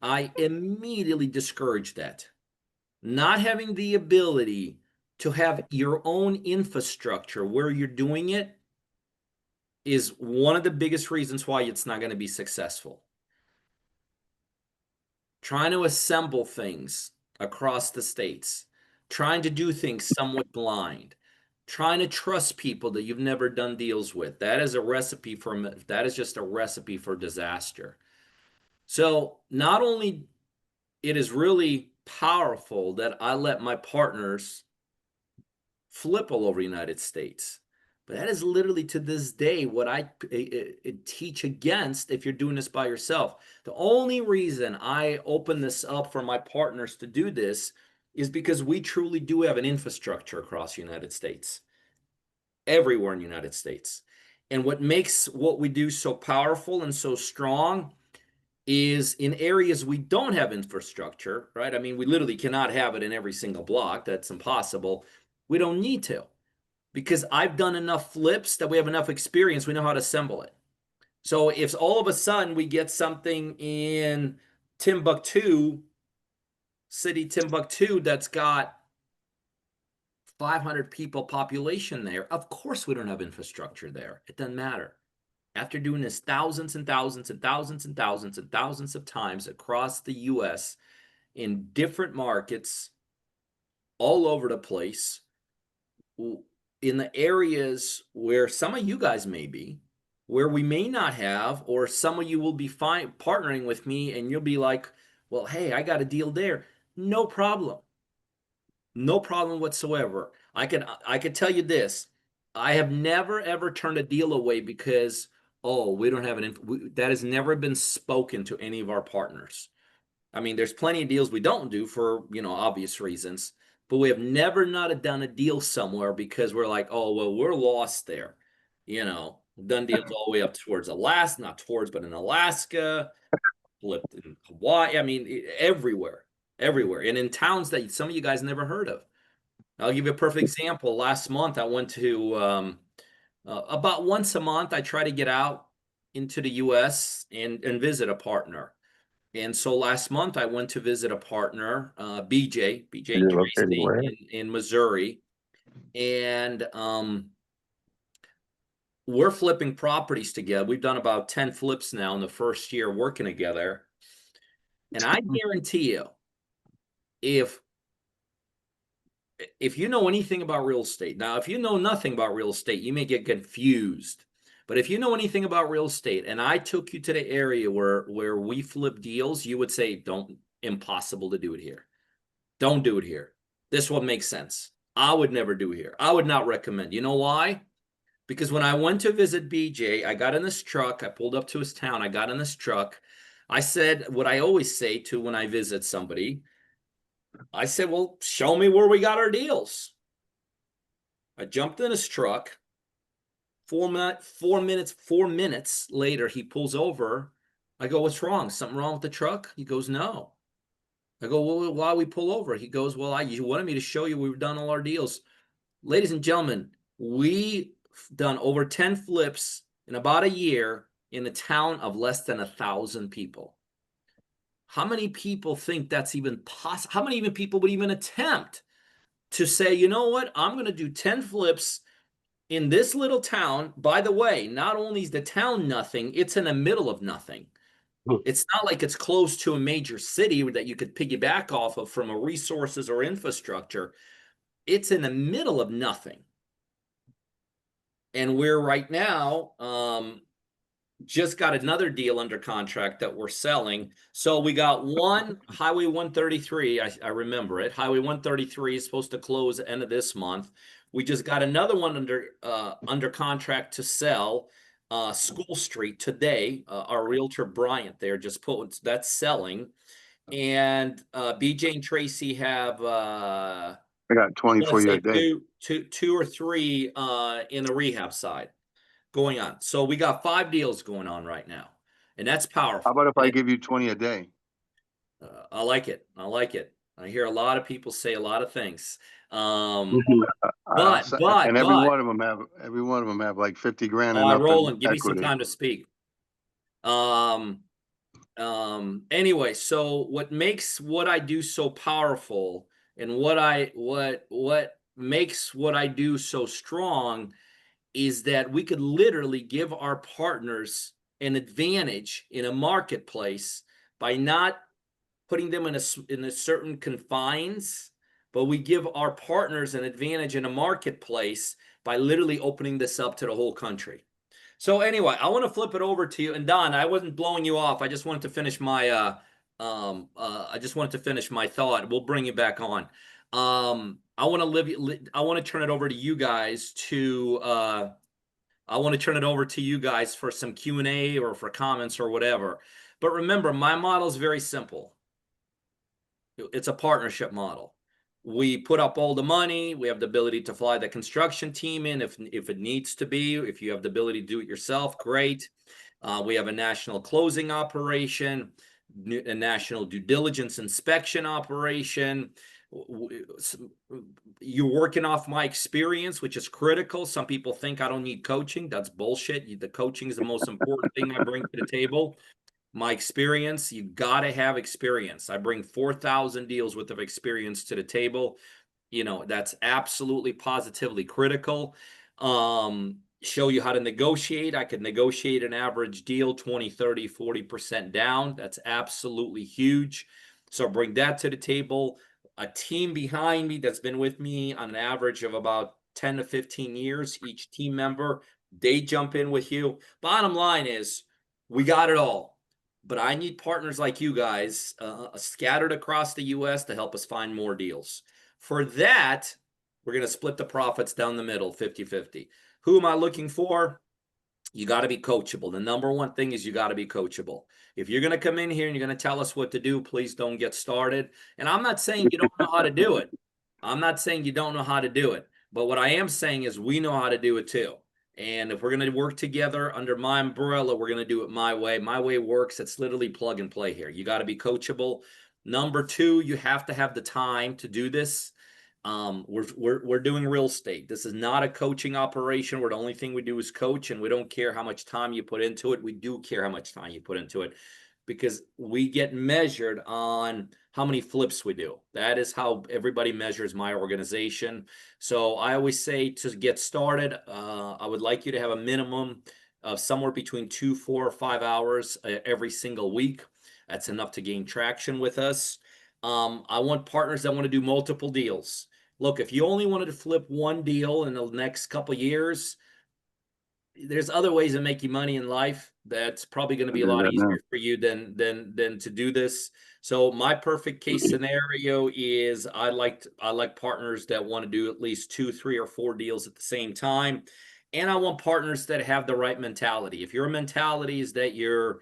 I immediately discourage that. Not having the ability to have your own infrastructure where you're doing it is one of the biggest reasons why it's not going to be successful. Trying to assemble things across the states, trying to do things somewhat blind, trying to trust people that you've never done deals with, that is just a recipe for disaster. So not only it is really powerful that I let my partners flip all over the United States, But that is literally to this day what I teach against if you're doing this by yourself. The only reason I open this up for my partners to do this is because we truly do have an infrastructure across the United States, everywhere in the United States. And what makes what we do so powerful and so strong is in areas we don't have infrastructure, right? I mean, we literally cannot have it in every single block. That's impossible. We don't need to, because I've done enough flips that we have enough experience. We know how to assemble it. So if all of a sudden we get something in Timbuktu, city Timbuktu, that's got 500 people population there, of course we don't have infrastructure there. It doesn't matter. After doing this thousands and thousands and thousands and thousands and thousands of times across the US in different markets all over the place, in the areas where some of you guys may be, where we may not have, or some of you will be fine partnering with me and you'll be like, well, hey, I got a deal there. No problem. No problem whatsoever. I could tell you this. I have never ever turned a deal away because, oh, we don't have that has never been spoken to any of our partners. I mean, there's plenty of deals we don't do for, obvious reasons, but we have never not done a deal somewhere because we're like, oh, well, we're lost there. Done deals all the way up towards Alaska, not towards, but in Alaska, flipped in Hawaii. I mean, everywhere. And in towns that some of you guys never heard of. I'll give you a perfect example. Last month, I went to about once a month, I try to get out into the U.S. and visit a partner. And so last month, I went to visit a partner, BJ You're located Tracy where? in Missouri. And we're flipping properties together. We've done about 10 flips now in the first year working together. And I guarantee you, if you know anything about real estate, now, if you know nothing about real estate, you may get confused. But if you know anything about real estate, and I took you to the area where we flip deals, you would say, impossible to do it here. Don't do it here. This one makes sense. I would never do it here. I would not recommend. You know why? Because when I went to visit BJ, I got in this truck. I pulled up to his town. I got in this truck. I said what I always say to when I visit somebody. I said, well, show me where we got our deals. I jumped in his truck. 4 minutes later, he pulls over. I go, what's wrong? Something wrong with the truck? He goes, no. I go, well, why we pull over? He goes, well, you wanted me to show you we've done all our deals. Ladies and gentlemen, we've done over 10 flips in about a year in a town of less than 1,000 people. How many people think that's even possible? How many people would even attempt to say, you know what, I'm going to do 10 flips in this little town? By the way, not only is the town nothing, it's in the middle of nothing. It's not like it's close to a major city that you could piggyback off of from a resources or infrastructure. It's in the middle of nothing. And we're right now, just got another deal under contract that we're selling. So we got one Highway 133. I remember it. Highway 133 is supposed to close at the end of this month. We just got another one under contract to sell, School Street today. Our realtor Bryant there just put that's selling, and BJ and Tracy have I got 24 year day. two or three in the rehab side going on. So we got 5 deals going on right now, and that's powerful. How about if I give you 20 a day? I like it. I hear a lot of people say a lot of things. And But every one of them have like 50 grand. Roland, give me some time to speak. Anyway, so what makes what I do so powerful, and what makes what I do so strong, is that we could literally give our partners an advantage in a marketplace by not putting them in a certain confines, but we give our partners an advantage in a marketplace by literally opening this up to the whole country. So anyway, I want to flip it over to you. And Don, I wasn't blowing you off. I just wanted to finish my thought. We'll bring you back on. I want to turn it over to you guys for some Q&A or for comments or whatever. But remember, my model is very simple. It's a partnership model. We put up all the money. We have the ability to fly the construction team in if it needs to be. If you have the ability to do it yourself, great. We have a national closing operation, a national due diligence inspection operation. You're working off my experience, which is critical. Some people think I don't need coaching. That's bullshit. The coaching is the most important thing I bring to the table. My experience, you got to have experience. I bring 4,000 deals worth of experience to the table. You know, that's absolutely positively critical. Show you how to negotiate. I could negotiate an average deal 20, 30, 40% down. That's absolutely huge. So bring that to the table. A team behind me that's been with me on an average of about 10 to 15 years. Each team member, they jump in with you. Bottom line is, we got it all. But I need partners like you guys scattered across the U.S. to help us find more deals. For that, we're going to split the profits down the middle, 50-50. Who am I looking for? You got to be coachable. The number one thing is you got to be coachable. If you're going to come in here and you're going to tell us what to do, please don't get started. And I'm not saying you don't know how to do it. I'm not saying you don't know how to do it. But what I am saying is we know how to do it too. And if we're going to work together under my umbrella, we're going to do it my way. My way works. It's literally plug and play here. You got to be coachable. Number two, you have to have the time to do this. We're doing real estate. This is not a coaching operation where the only thing we do is coach, and we don't care how much time you put into it. We do care how much time you put into it, because we get measured on how many flips we do. That is how everybody measures my organization. So I always say, to get started, I would like you to have a minimum of somewhere between 2, 4, or 5 hours every single week. That's enough to gain traction with us. I want partners that want to do multiple deals. Look, if you only wanted to flip one deal in the next couple of years, there's other ways of making money in life. That's probably going to be a lot easier for you than to do this. So my perfect case scenario is I like partners that want to do at least 2, 3, or 4 deals at the same time. And I want partners that have the right mentality. If your mentality is that you're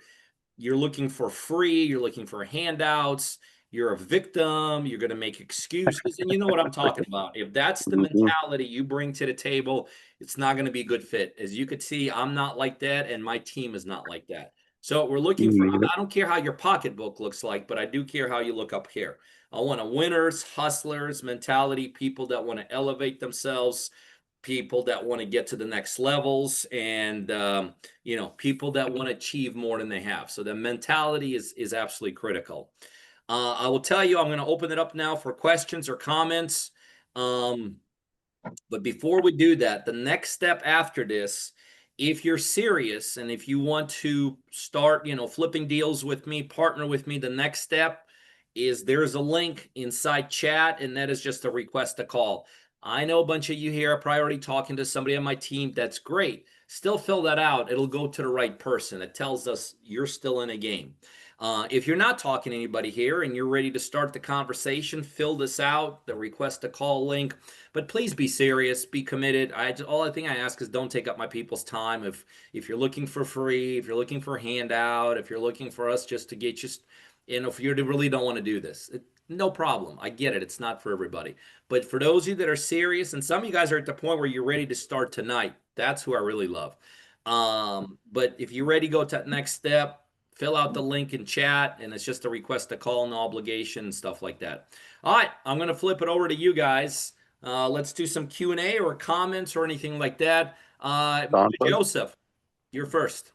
looking for free, you're looking for handouts, you're a victim, you're going to make excuses, and you know what I'm talking about. If that's the mentality you bring to the table, it's not going to be a good fit. As you could see, I'm not like that, and my team is not like that. So we're looking for, I don't care how your pocketbook looks like, but I do care how you look up here. I want a winners, hustlers mentality, people that want to elevate themselves, people that want to get to the next levels, and people that want to achieve more than they have. So the mentality is absolutely critical. I will tell you, I'm going to open it up now for questions or comments. But before we do that, the next step after this, if you're serious and if you want to start, flipping deals with me, partner with me, the next step is there's a link inside chat, and that is just a request to call. I know a bunch of you here are priority talking to somebody on my team. That's great. Still fill that out. It'll go to the right person. It tells us you're still in a game. If you're not talking to anybody here and you're ready to start the conversation, fill this out, the request to call link. But please be serious, be committed. All thing I ask is don't take up my people's time. If you're looking for free, if you're looking for a handout, if you're looking for us just to get you, if you really don't want to do this, no problem. I get it. It's not for everybody. But for those of you that are serious, and some of you guys are at the point where you're ready to start tonight, that's who I really love. But if you're ready to go to that next step, fill out the link in chat, and it's just a request to call, no obligation, and stuff like that. All right, I'm going to flip it over to you guys. Let's do some Q&A or comments or anything like that. Joseph, you're first.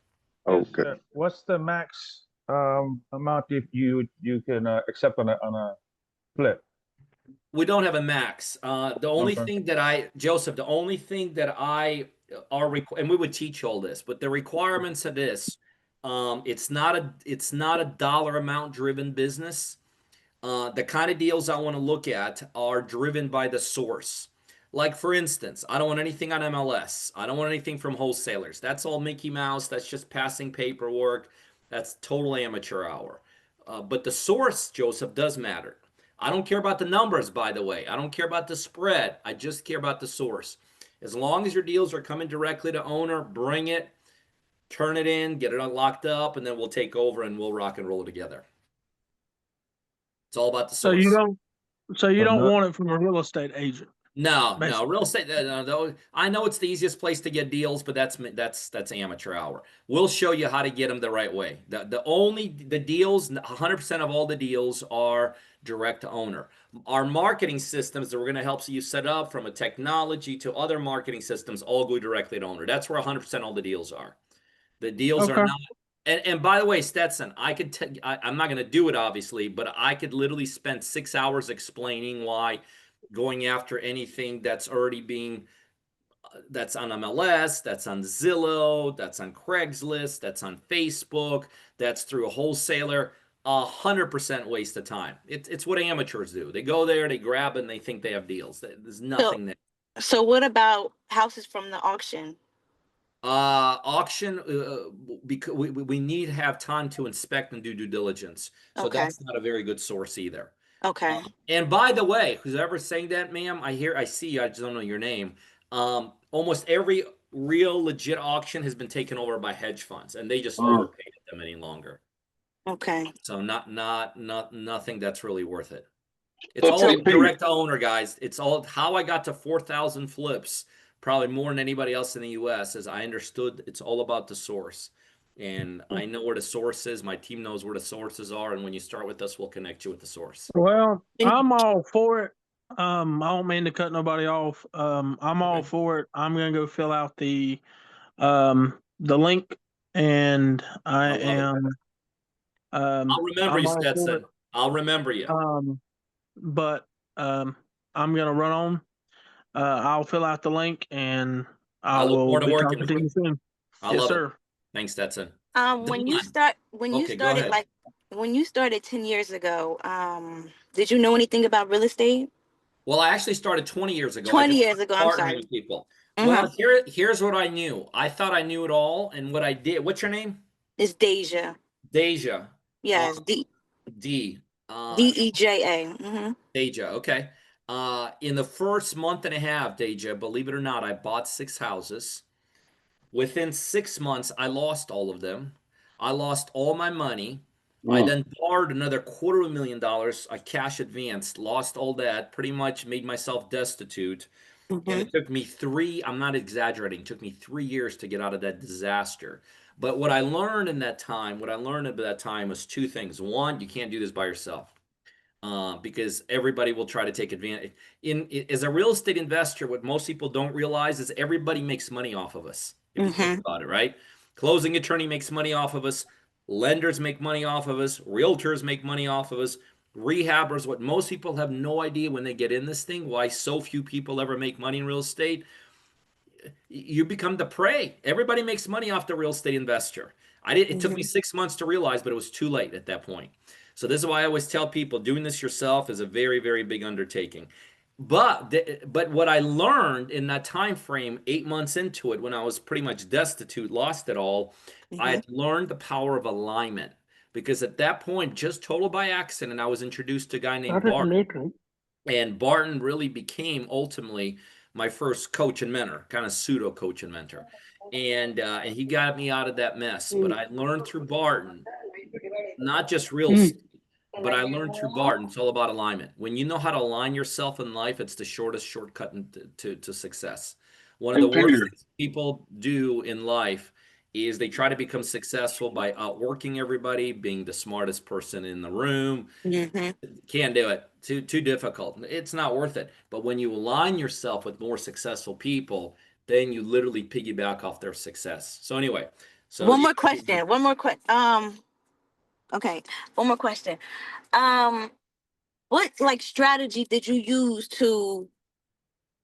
Okay. What's the max amount you can accept on a flip? We don't have a max. The only thing that Joseph, the only thing that and we would teach all this, but the requirements of this, it's not a dollar amount driven business. The kind of deals I want to look at are driven by the source. Like, for instance, I don't want anything on MLS. I don't want anything from wholesalers. That's all Mickey Mouse. That's just passing paperwork. That's total amateur hour. But the source, Joseph, does matter. I don't care about the numbers, by the way. I don't care about the spread. I just care about the source. As long as your deals are coming directly to owner, bring it, turn it in, get it locked up, and then we'll take over and we'll rock and roll together. It's all about the So source. you don't no- want it from a real estate agent. No, Basically. real estate. I know it's the easiest place to get deals, but that's amateur hour. We'll show you how to get them the right way. The deals, 100% of all the deals are direct to owner. Our marketing systems that we're going to help you set up, from a technology to other marketing systems, all go directly to owner. That's where 100% all the deals are. The deals are Okay. not. And by the way, Stetson, I'm not going to do it obviously, but I could literally spend 6 hours explaining why going after anything that's already being that's on MLS, that's on Zillow, that's on Craigslist, that's on Facebook, that's through a wholesaler, 100% waste of time. It's what amateurs do. They go there, they grab, and they think they have deals. There's nothing there. So what about houses from the auction? Auction, because we need to have time to inspect and do due diligence. So Okay. that's not a very good source either. Okay. And by the way, who's ever saying that, ma'am, I see you, I just don't know your name. Almost every real legit auction has been taken over by hedge funds, and they just overpaid them any longer. Okay. So nothing that's really worth it. It's all direct to owner, guys. It's all how I got to 4,000 flips, probably more than anybody else in the US, as I understood it's all about the source. And I know where the source is. My team knows where the sources are. And when you start with us, we'll connect you with the source. Well, I'm all for it. I don't mean to cut nobody off. I'm all for it. I'm gonna go fill out the link, and I love it. am. I'll remember I'm you, all for Stetson. it. I'll remember you. But I'm gonna run on. I'll fill out the link, and I look will forward to be working talking to with you soon. I Yes, love sir. it. Thanks, Stetson. When you Okay, go started ahead. when you started 10 years ago, did you know anything about real estate? Well, I actually started 20 years ago. 20 I just years ago, I'm partnering sorry. with people. Mhm. Well, here's what I knew. I thought I knew it all, and what I did. What's your name? It's Deja. Deja. Yes, D. Deja. Mm-hmm. Deja. Okay. In the first month and a half, Deja, believe it or not, I bought 6 houses. Within 6 months, I lost all of them. I lost all my money. I then borrowed another $250,000, a cash advance, lost all that, pretty much made myself destitute. And Mm-hmm. it took me I'm not exaggerating, it took me 3 years to get out of that disaster. But what I learned in that time, was 2 things. One, you can't do this by yourself. Because everybody will try to take advantage. As a real estate investor, what most people don't realize is everybody makes money off of us. If you think about it, right? Closing attorney makes money off of us. Lenders make money off of us. Realtors make money off of us. Rehabbers. What most people have no idea when they get in this thing, why so few people ever make money in real estate. You become the prey. Everybody makes money off the real estate investor. It took me 6 months to realize, but it was too late at that point. So this is why I always tell people doing this yourself is a very, very big undertaking. But what I learned in that time frame, 8 months into it, when I was pretty much destitute, lost it all, I had learned the power of alignment. Because at that point, just total by accident, I was introduced to a guy named Barton. And Barton really became ultimately my first coach and mentor, kind of pseudo coach and mentor. And he got me out of that mess. But I learned through Barton, not just real estate, but I learned through Barton, it's all about alignment. When you know how to align yourself in life, it's the shortest shortcut to success. One of the worst things people do in life is they try to become successful by outworking everybody, being the smartest person in the room. Can't do it. Too difficult. It's not worth it. But when you align yourself with more successful people, then you literally piggyback off their success. So anyway, One more question. Okay. One more question. What strategy did you use to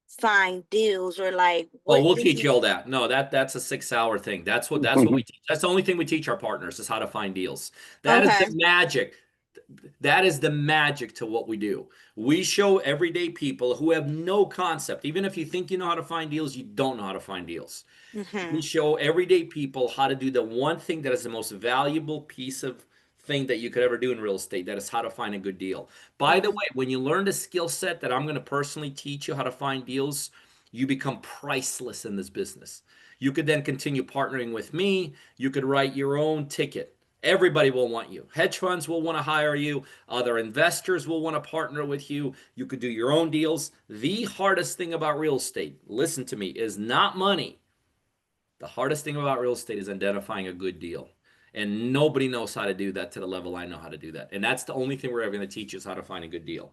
find deals, or what? Oh, we'll teach you all that. No, that's a 6-hour thing. That's what we teach. That's the only thing we teach our partners is how to find deals. That is the magic. That is the magic to what we do. We show everyday people who have no concept. Even if you think you know how to find deals, you don't know how to find deals. We show everyday people how to do the one thing that is the most valuable piece of thing that you could ever do in real estate. That is how to find a good deal. By the way, when you learn the skill set that I'm going to personally teach you how to find deals, you become priceless in this business. You could then continue partnering with me. You could write your own ticket. Everybody will want you. Hedge funds will want to hire you. Other investors will want to partner with you. You could do your own deals. The hardest thing about real estate, listen to me, is not money. The hardest thing about real estate is identifying a good deal. And nobody knows how to do that to the level I know how to do that. And that's the only thing we're ever going to teach is how to find a good deal.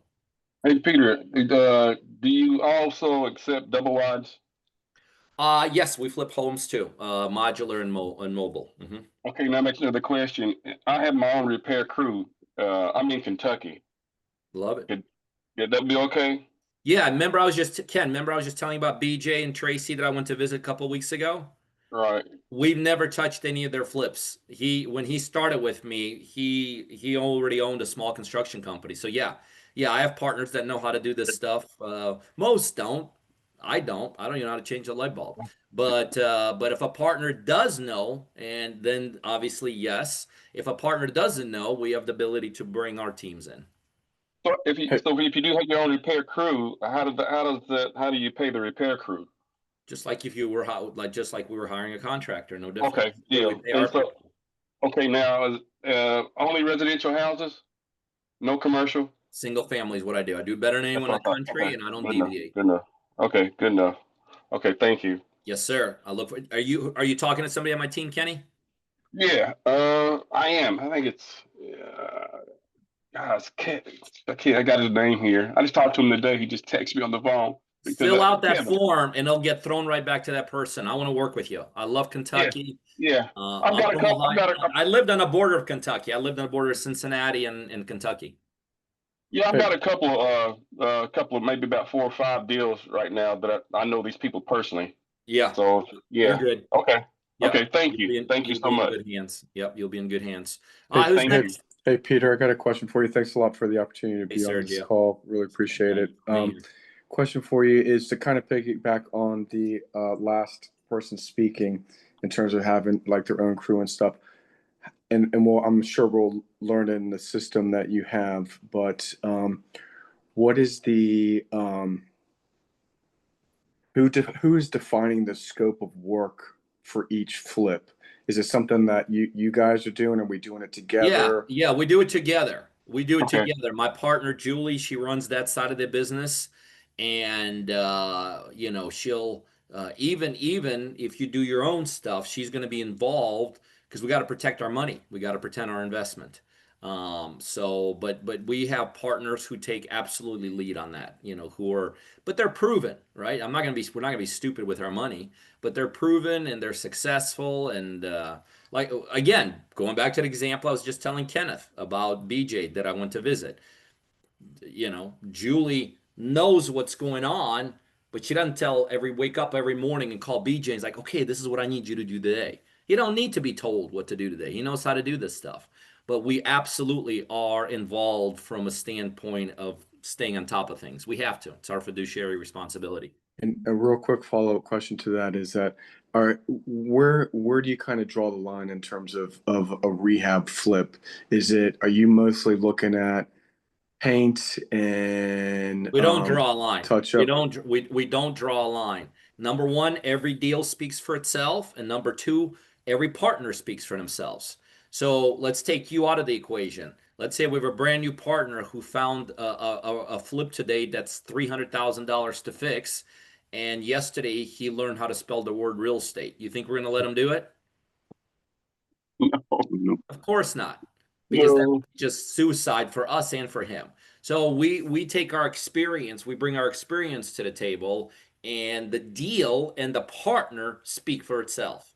Hey, Peter, do you also accept double wides? Yes, we flip homes too, modular and mobile. Okay, now makes another question. I have my own repair crew. I'm in Kentucky. Love it. Would that be okay? Yeah, remember I was just telling you about BJ and Tracy that I went to visit a couple weeks ago? Right. We've never touched any of their flips. When he started with me, he already owned a small construction company. So yeah, I have partners that know how to do this stuff. Most don't. I don't even know how to change the light bulb. But if a partner does know, and then obviously yes. If a partner doesn't know, we have the ability to bring our teams in. So if you do have your own repair crew, how do you pay the repair crew? Just like if you were just like we were hiring a contractor, no different. Okay, deal. Okay, now only residential houses, no commercial. Single family is what I do. I do better than anyone in the country, and I don't deviate. Good enough. Okay, good enough. Okay, thank you. Yes, sir. Are you talking to somebody on my team, Kenny? Yeah, I am. I think it's guys. I got his name here. I just talked to him today. He just texted me on the phone. Fill out that form, and it'll get thrown right back to that person. I want to work with you. I love Kentucky. Yeah. I lived on the border of Kentucky. I lived on the border of Cincinnati and Kentucky. Yeah, I've got a couple of maybe about 4 or 5 deals right now that I know these people personally. Yeah. So yeah. You're good. Okay. Yep. Okay. Thank you. Thank you so much. Good hands. Yep. You'll be in good hands. Hey, Peter, I got a question for you. Thanks a lot for the opportunity to be on this call. Really appreciate it. Question for you is to kind of piggyback on the last person speaking in terms of having like their own crew and stuff. And I'm sure we'll learn in the system that you have, but what is the who is defining the scope of work for each flip? Is it something that you guys are doing? Are we doing it together? Yeah, we do it together. Together. My partner Julie, she runs that side of the business, and she'll even if you do your own stuff, she's going to be involved because we got to protect our money. We got to protect our investment. But we have partners who take absolutely lead on that, but they're proven, right? we're not going to be stupid with our money, but they're proven and they're successful. And like, again, going back to the example I was just telling Kenneth about BJ that I went to visit, Julie knows what's going on, but she doesn't wake up every morning and call BJ and is like, okay, this is what I need you to do today. You don't need to be told what to do today. He knows how to do this stuff. But we absolutely are involved from a standpoint of staying on top of things. We have to. It's our fiduciary responsibility. And a real quick follow-up question to that is that, where do you kind of draw the line in terms of a rehab flip? Are you mostly looking at paint and we don't draw a line. Touch up? We don't draw a line. Number one, every deal speaks for itself, and number two, every partner speaks for themselves. So let's take you out of the equation. Let's say we have a brand new partner who found a flip today that's $300,000 to fix, and yesterday he learned how to spell the word real estate. You think we're going to let him do it? No. Of course not, because that's just suicide for us and for him. So we take our experience, we bring our experience to the table, and the deal and the partner speak for itself.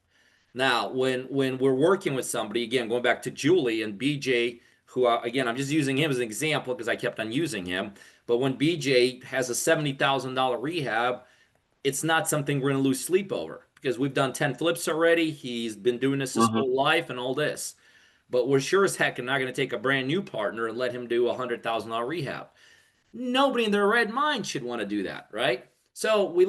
Now, when we're working with somebody, again, going back to Julie and BJ, who, again, I'm just using him as an example because I kept on using him. But when BJ has a $70,000 rehab, it's not something we're going to lose sleep over because we've done 10 flips already. He's been doing this his whole life and all this. But we're sure as heck not going to take a brand new partner and let him do a $100,000 rehab. Nobody in their right mind should want to do that, right? So we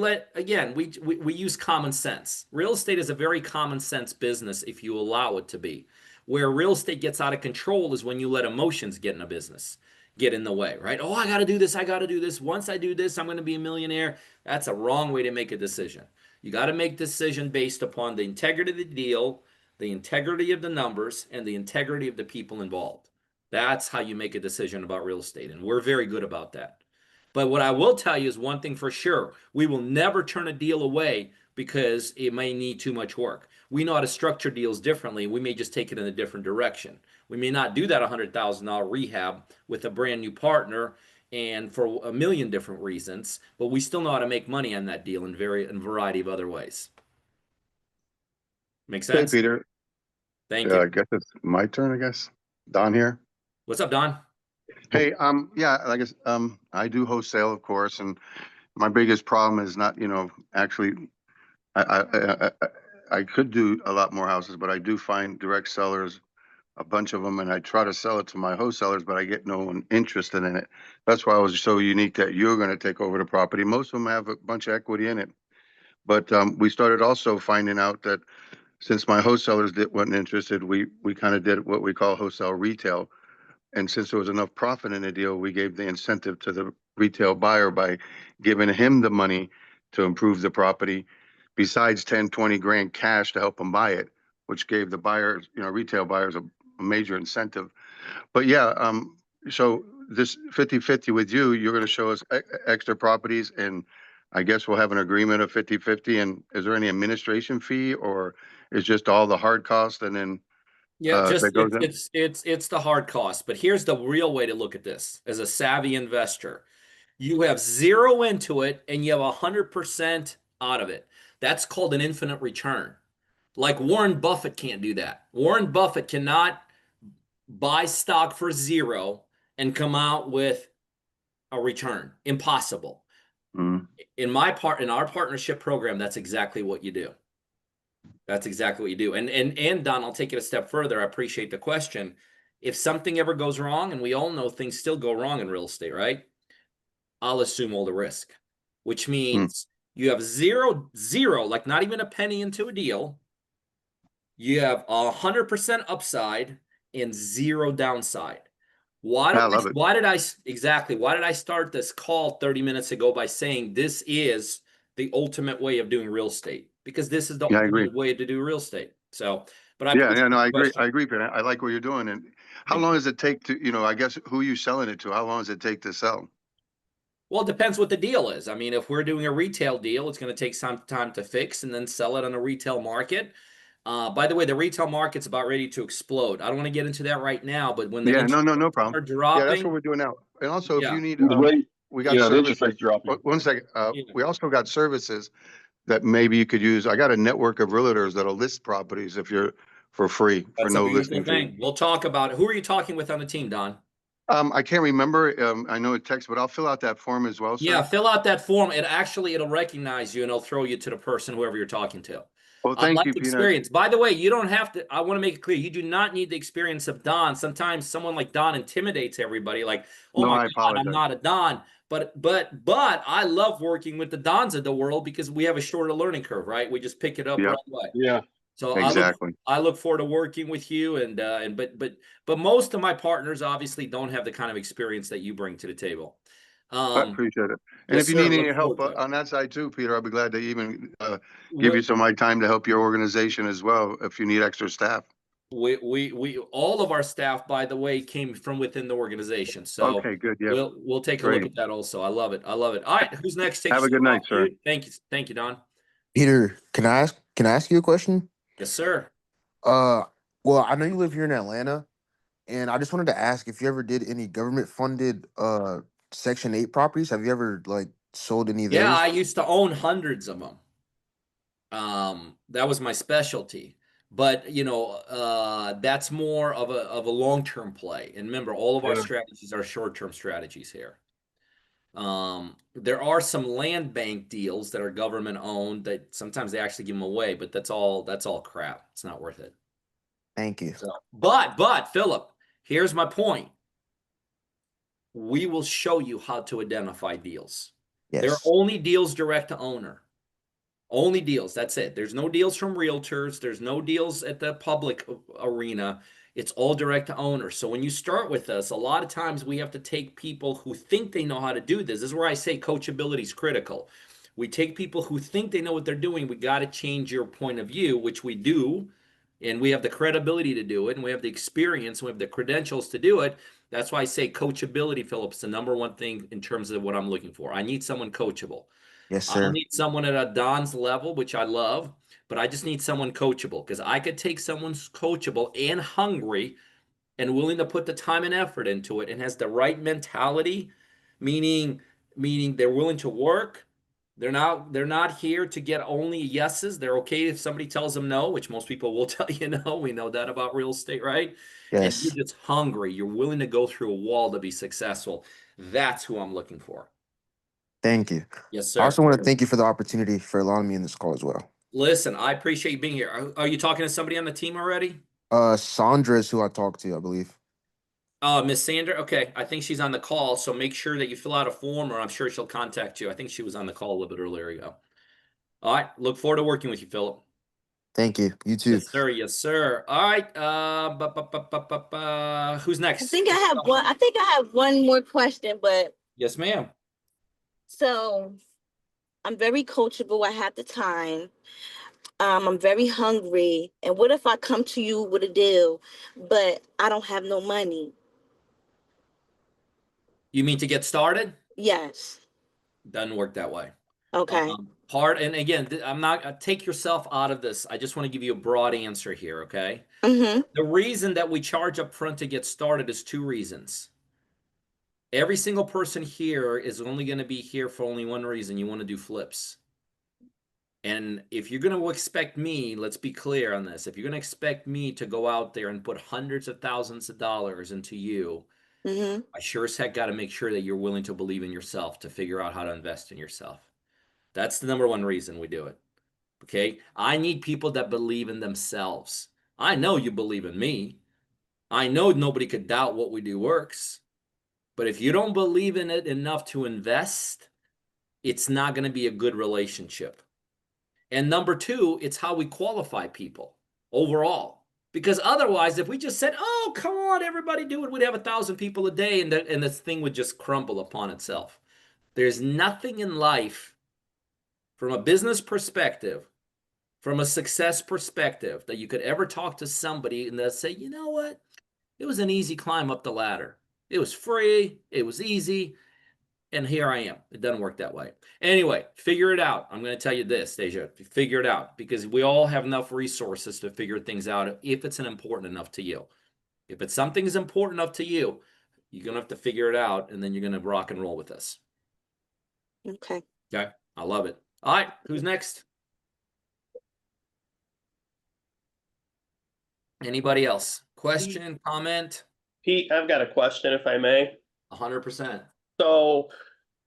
use common sense. Real estate is a very common sense business if you allow it to be. Where real estate gets out of control is when you let emotions get in a business, get in the way, right? Oh, I got to do this. I got to do this. Once I do this, I'm going to be a millionaire. That's a wrong way to make a decision. You got to make a decision based upon the integrity of the deal, the integrity of the numbers, and the integrity of the people involved. That's how you make a decision about real estate. And we're very good about that. But what I will tell you is one thing for sure. We will never turn a deal away because it may need too much work. We know how to structure deals differently. We may just take it in a different direction. We may not do that $100,000 rehab with a brand new partner and for a million different reasons, but we still know how to make money on that deal in a variety of other ways. Make sense? Hey, Peter. Thank you. I guess it's my turn, I guess. Don here. What's up, Don? Hey, yeah, I guess, I do wholesale, of course, and my biggest problem is not, actually, I could do a lot more houses, but I do find direct sellers, a bunch of them, and I try to sell it to my wholesalers, but I get no one interested in it. That's why I was so unique that you're going to take over the property. Most of them have a bunch of equity in it, but we started also finding out that since my wholesalers weren't interested, we kind of did what we call wholesale retail. And since there was enough profit in the deal, we gave the incentive to the retail buyer by giving him the money to improve the property, besides 10, 20 grand cash to help them buy it, which gave the buyers, retail buyers a major incentive. But yeah, so this 50-50 with you, you're going to show us extra properties, and I guess we'll have an agreement of 50-50. And is there any administration fee, or is just all the hard cost and then Yeah, just that goes in? it's the hard cost. But here's the real way to look at this as a savvy investor. You have zero into it and you have 100% out of it. That's called an infinite return. Like Warren Buffett can't do that. Warren Buffett cannot buy stock for zero and come out with a return. Impossible. Mm. In our partnership program, that's exactly what you do. That's exactly what you do. And Don, I'll take it a step further. I appreciate the question. If something ever goes wrong, and we all know things still go wrong in real estate, right? I'll assume all the risk, which means you have zero, like not even a penny into a deal. You have 100% upside and zero downside. Why did I start this call 30 minutes ago by saying this is the ultimate way of doing real estate? Because this is the ultimate way to do real estate. So, but I agree, Peter. I like what you're doing. And how long does it take to, I guess, who are you selling it to? How long does it take to sell? Well, it depends what the deal is. I mean, if we're doing a retail deal, it's going to take some time to fix and then sell it on a retail market. By the way, the retail market's about ready to explode. I don't want to get into that right now, but when the no problem. Are dropping, that's what we're doing now. And also, if you need, we got services dropping. 1 second. We also got services that maybe you could use. I got a network of realtors that'll list properties if you're for free, for no listing fee. We'll talk about it. Who are you talking with on the team, Don? I can't remember. I know it text, but I'll fill out that form as well, sir. Yeah, fill out that form. It'll recognize you and it'll throw you to the person, whoever you're talking to. Well, thank you, Peter. Experience. By the way, you don't have to. I want to make it clear. You do not need the experience of Don. Sometimes someone like Don intimidates everybody. Like, oh my God, I'm not a Don. But I love working with the Dons of the world because we have a shorter learning curve, right? We just pick it up right away. Yeah. So exactly. I look forward to working with you, but most of my partners obviously don't have the kind of experience that you bring to the table. I appreciate it. And if you need any help on that side too, Peter, I'll be glad to even give you some of my time to help your organization as well if you need extra staff. We all of our staff, by the way, came from within the organization. So okay, good. Yeah, we'll take a look at that also. I love it. All right, who's next? Have a good night, sir. Thank you, Don. Peter, can I ask you a question? Yes, sir. Well, I know you live here in Atlanta, and I just wanted to ask if you ever did any government funded Section 8 properties. Have you ever sold any of those? Yeah, I used to own hundreds of them. That was my specialty. But that's more of a long-term play. And remember, all of our strategies are short-term strategies here. There are some land bank deals that are government owned that sometimes they actually give them away, but that's all crap. It's not worth it. Thank you. So, but Philip, here's my point. We will show you how to identify deals. Yes. There are only deals direct to owner. Only deals. That's it. There's no deals from realtors. There's no deals at the public arena. It's all direct to owner. So when you start with us, a lot of times we have to take people who think they know how to do this. This is where I say coachability is critical. We take people who think they know what they're doing. We got to change your point of view, which we do. And we have the credibility to do it. And we have the experience. And we have the credentials to do it. That's why I say coachability, Philip, is the number one thing in terms of what I'm looking for. I need someone coachable. Yes, I don't sir. need someone at a Don's level, which I love, but I just need someone coachable, because I could take someone who's coachable and hungry and willing to put the time and effort into it and has the right mentality, meaning they're willing to work. They're not here to get only yeses. They're okay if somebody tells them no, which most people will tell you no. We know that about real estate, right? And you're Yes. just hungry. You're willing to go through a wall to be successful. That's who I'm looking for. Thank you. Yes, I sir. also want to thank you for the opportunity for allowing me in this call as well. Listen, I appreciate you being here. Are you talking to somebody on the team already? Sandra is who I talked to, I believe. Miss Sandra. Okay, I think she's on the call. So make sure that you fill out a form, or I'm sure she'll contact you. I think she was on the call a little bit earlier ago. All right. Look forward to working with you, Philip. Thank you. You too. Yes, sir. Yes, sir. All right. Who's next? I think I have one more question, but Yes, ma'am. so I'm very coachable. I have the time. I'm very hungry. And what if I come to you with a deal, but I don't have no money? You mean to get started? Yes. Doesn't work that way. Okay. And again, I'm not, take yourself out of this. I just want to give you a broad answer here, okay? Mm-hmm. The reason that we charge up front to get started is two reasons. Every single person here is only going to be here for only one reason. You want to do flips. And if you're going to expect me, let's be clear on this. If you're going to expect me to go out there and put hundreds of thousands of dollars into you, Mm-hmm. I sure as heck got to make sure that you're willing to believe in yourself, to figure out how to invest in yourself. That's the number one reason we do it. Okay? I need people that believe in themselves. I know you believe in me. I know nobody could doubt what we do works. But if you don't believe in it enough to invest, it's not going to be a good relationship. And number two, it's how we qualify people overall. Because otherwise, if we just said, oh, come on, everybody do it, we'd have 1,000 people a day, and this thing would just crumble upon itself. There's nothing in life, from a business perspective, from a success perspective, that you could ever talk to somebody and they'll say, you know what? It was an easy climb up the ladder. It was free. It was easy. And here I am. It doesn't work that way. Anyway, figure it out. I'm going to tell you this, Deja. Figure it out, because we all have enough resources to figure things out if it's important enough to you. If it's something is important enough to you, you're going to have to figure it out, and then you're going to rock and roll with us. Okay. Okay. I love it. All right. Who's next? Anybody else? Question, comment? Pete, I've got a question, if I may. 100%. So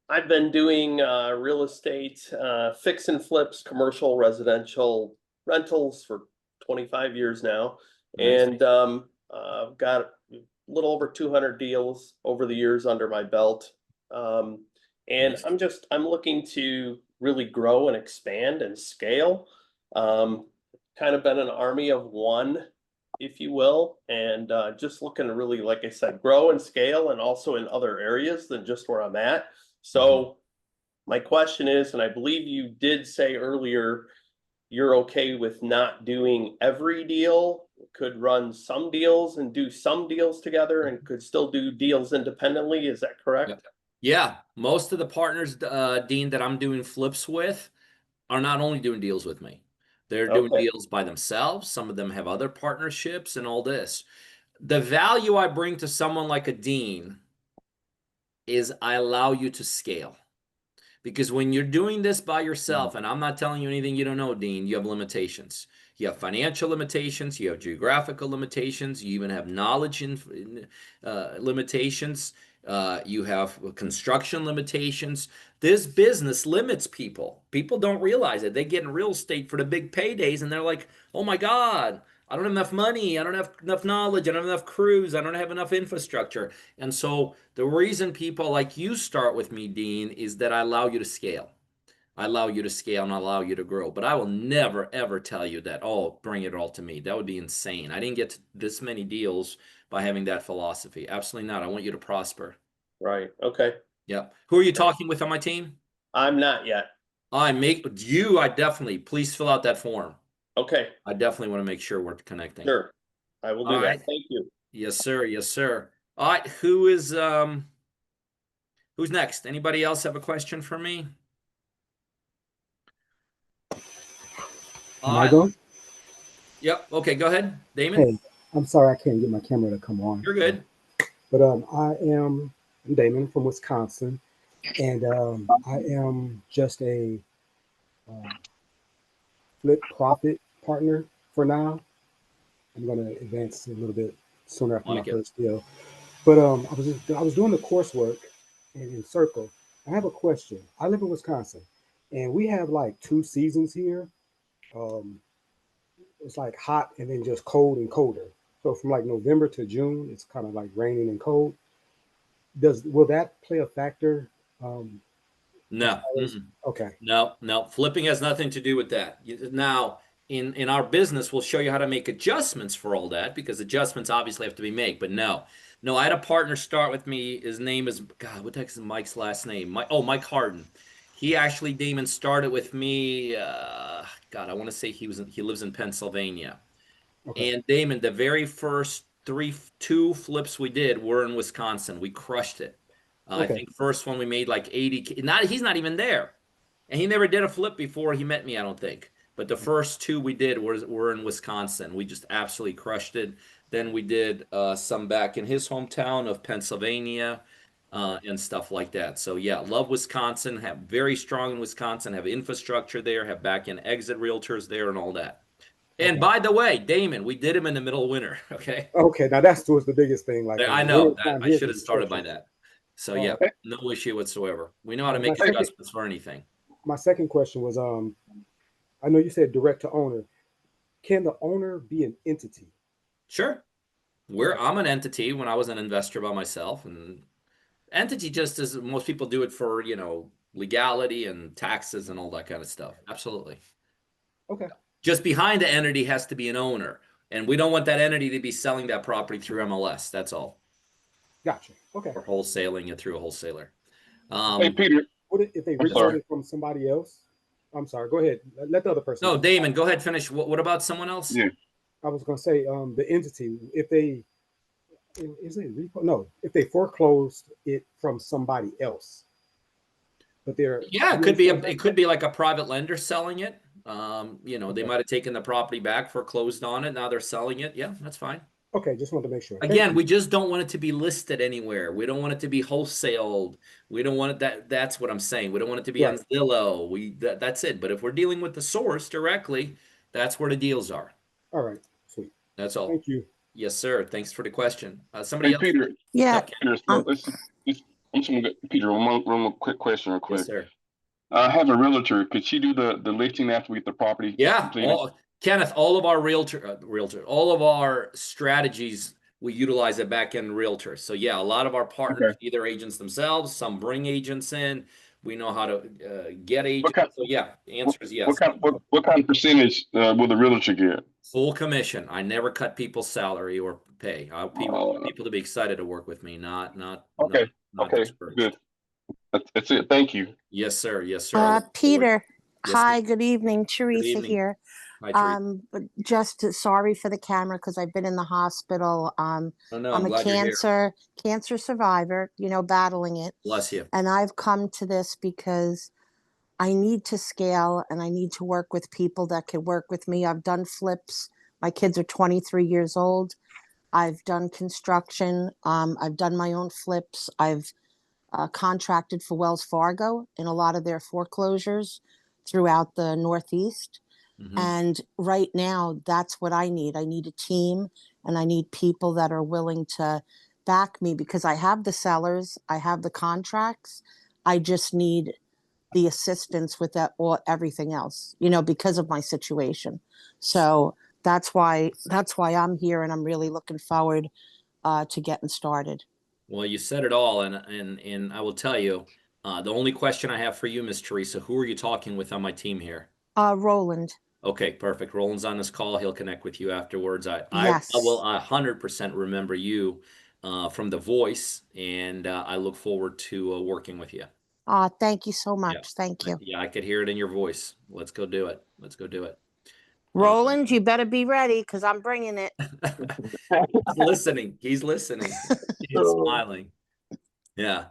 I've been doing real estate, fix and flips, commercial, residential rentals for 25 years now. Nice. And I've got a little over 200 deals over the years under my belt. And Nice. I'm looking to really grow and expand and scale. Kind of been an army of one, if you will, and just looking to really, like I said, grow and scale, and also in other areas than just where I'm at. So my question is, and I believe you did say earlier, you're okay with not doing every deal, could run some deals and do some deals together, and could still do deals independently. Is that correct? Yep. Yeah. Most of the partners, Dean, that I'm doing flips with are not only doing deals with me. They're doing deals by themselves. Some of them have other partnerships and all this. The value I bring to someone like a Dean is I allow you to scale. Because when you're doing this by yourself, and I'm not telling you anything you don't know, Dean, you have limitations. You have financial limitations. You have geographical limitations. You even have knowledge limitations. You have construction limitations. This business limits people. People don't realize it. They get in real estate for the big paydays, and they're like, oh my God, I don't have enough money. I don't have enough knowledge. I don't have enough crews. I don't have enough infrastructure. And so the reason people like you start with me, Dean, is that I allow you to scale. I allow you to scale and I allow you to grow. But I will never, ever tell you that, oh, bring it all to me. That would be insane. I didn't get to this many deals by having that philosophy. Absolutely not. I want you to prosper. Right. Okay. Yep. Who are you talking with on my team? I'm not yet. I definitely, please fill out that form. Okay. I definitely want to make sure we're connecting. Sure. I will do All that. right. Thank you. Yes, sir. Yes, sir. All right. Who's next? Anybody else have a question for me? Can I go? Yep. Okay, go ahead, Damon. Hey, I'm sorry I can't get my camera to come on. You're good. But I'm Damon from Wisconsin, and I am just a flip profit partner for now. I'm going to advance a little bit sooner after my first deal. But I was doing the coursework in Circle. I have a question. I live in Wisconsin, and we have like 2 seasons here. It's like hot and then just cold and colder. So from like November to June, it's kind of like raining and cold. Will that play a factor? No. Okay. No. Flipping has nothing to do with that. Now, in our business, we'll show you how to make adjustments for all that, because adjustments obviously have to be made. But no, I had a partner start with me. His name is, God, what the heck is Mike's last name? Mike Harden. He actually, Damon, started with me. God, I want to say he lives in Pennsylvania. Okay. And Damon, the very first 2 flips we did were in Wisconsin. We crushed it. Okay. I think first one we made like 80. He's not even there, and he never did a flip before he met me, I don't think. But the first 2 we did were in Wisconsin. We just absolutely crushed it. Then we did some back in his hometown of Pennsylvania. And stuff like that. So yeah, love Wisconsin, have very strong in Wisconsin, have infrastructure there, have back-end exit realtors there and all that. And by the way, Damon, we did him in the middle of winter, okay? Okay, now that's was the biggest thing. Like I know, that I should have started by that. So yeah, no issue whatsoever. We know how to make adjustments for anything. My second question was, I know you said direct to owner. Can the owner be an entity? Sure. I'm an entity when I was an investor by myself, and entity just as most people do it for, legality and taxes and all that kind of stuff. Absolutely. Okay. Just behind the entity has to be an owner, and we don't want that entity to be selling that property through MLS. That's all. Gotcha. Okay. Or wholesaling it through a wholesaler. Hey, Peter. If they resell it from somebody else? I'm sorry. Go ahead. Let the other person. No, Damon, go ahead. Finish. What about someone else? Yeah. I was going to say the entity. If they if they foreclosed it from somebody else, but it could be like a private lender selling it. They might have taken the property back, foreclosed on it. Now they're selling it. Yeah, that's fine. Okay, just wanted to make sure. Again, we just don't want it to be listed anywhere. We don't want it to be wholesaled. We don't want it that's what I'm saying. We don't want it to be on Zillow. That's it. But if we're dealing with the source directly, that's where the deals are. All right, sweet. That's all. Thank you. Yes, sir. Thanks for the question. Somebody else? Peter. Yeah. Peter, one quick question real quick. Yes, sir. I have a realtor. Could she do the listing after we get the property? Yeah. Kenneth, all of our all of our strategies, we utilize a back-end realtor. So yeah, a lot of our partners, either agents themselves, some bring agents in. We know how to get agents. So yeah, the answer is yes. What kind of percentage will the realtor get? Full commission. I never cut people's salary or pay. People to be excited to work with me, not good. That's it. Thank you. Yes, sir. Yes, sir. Peter. Yes, hi, good evening. Teresa here. Hi, but just sorry for the camera because I've been in the hospital. I'm a cancer survivor, battling it. Bless you. And I've come to this because I need to scale and I need to work with people that can work with me. I've done flips. My kids are 23 years old. I've done construction. I've done my own flips. I've contracted for Wells Fargo in a lot of their foreclosures throughout the Northeast. Mm-hmm. And right now, that's what I need. I need a team and I need people that are willing to back me because I have the sellers, I have the contracts. I just need the assistance with that or everything else, because of my situation. So that's why I'm here and I'm really looking forward to getting started. Well, you said it all, and I will tell you, The only question I have for you, Miss Teresa, who are you talking with on my team here? Roland. Okay, perfect. Roland's on this call. He'll connect with you afterwards. I Yes. will 100% remember you from the voice, and I look forward to working with you. Thank you so much. Yeah. Thank you. Yeah, I could hear it in your voice. Let's go do it. Let's go do it. Roland, you better be ready because I'm bringing it. He's listening. He's listening. He's smiling. Yeah.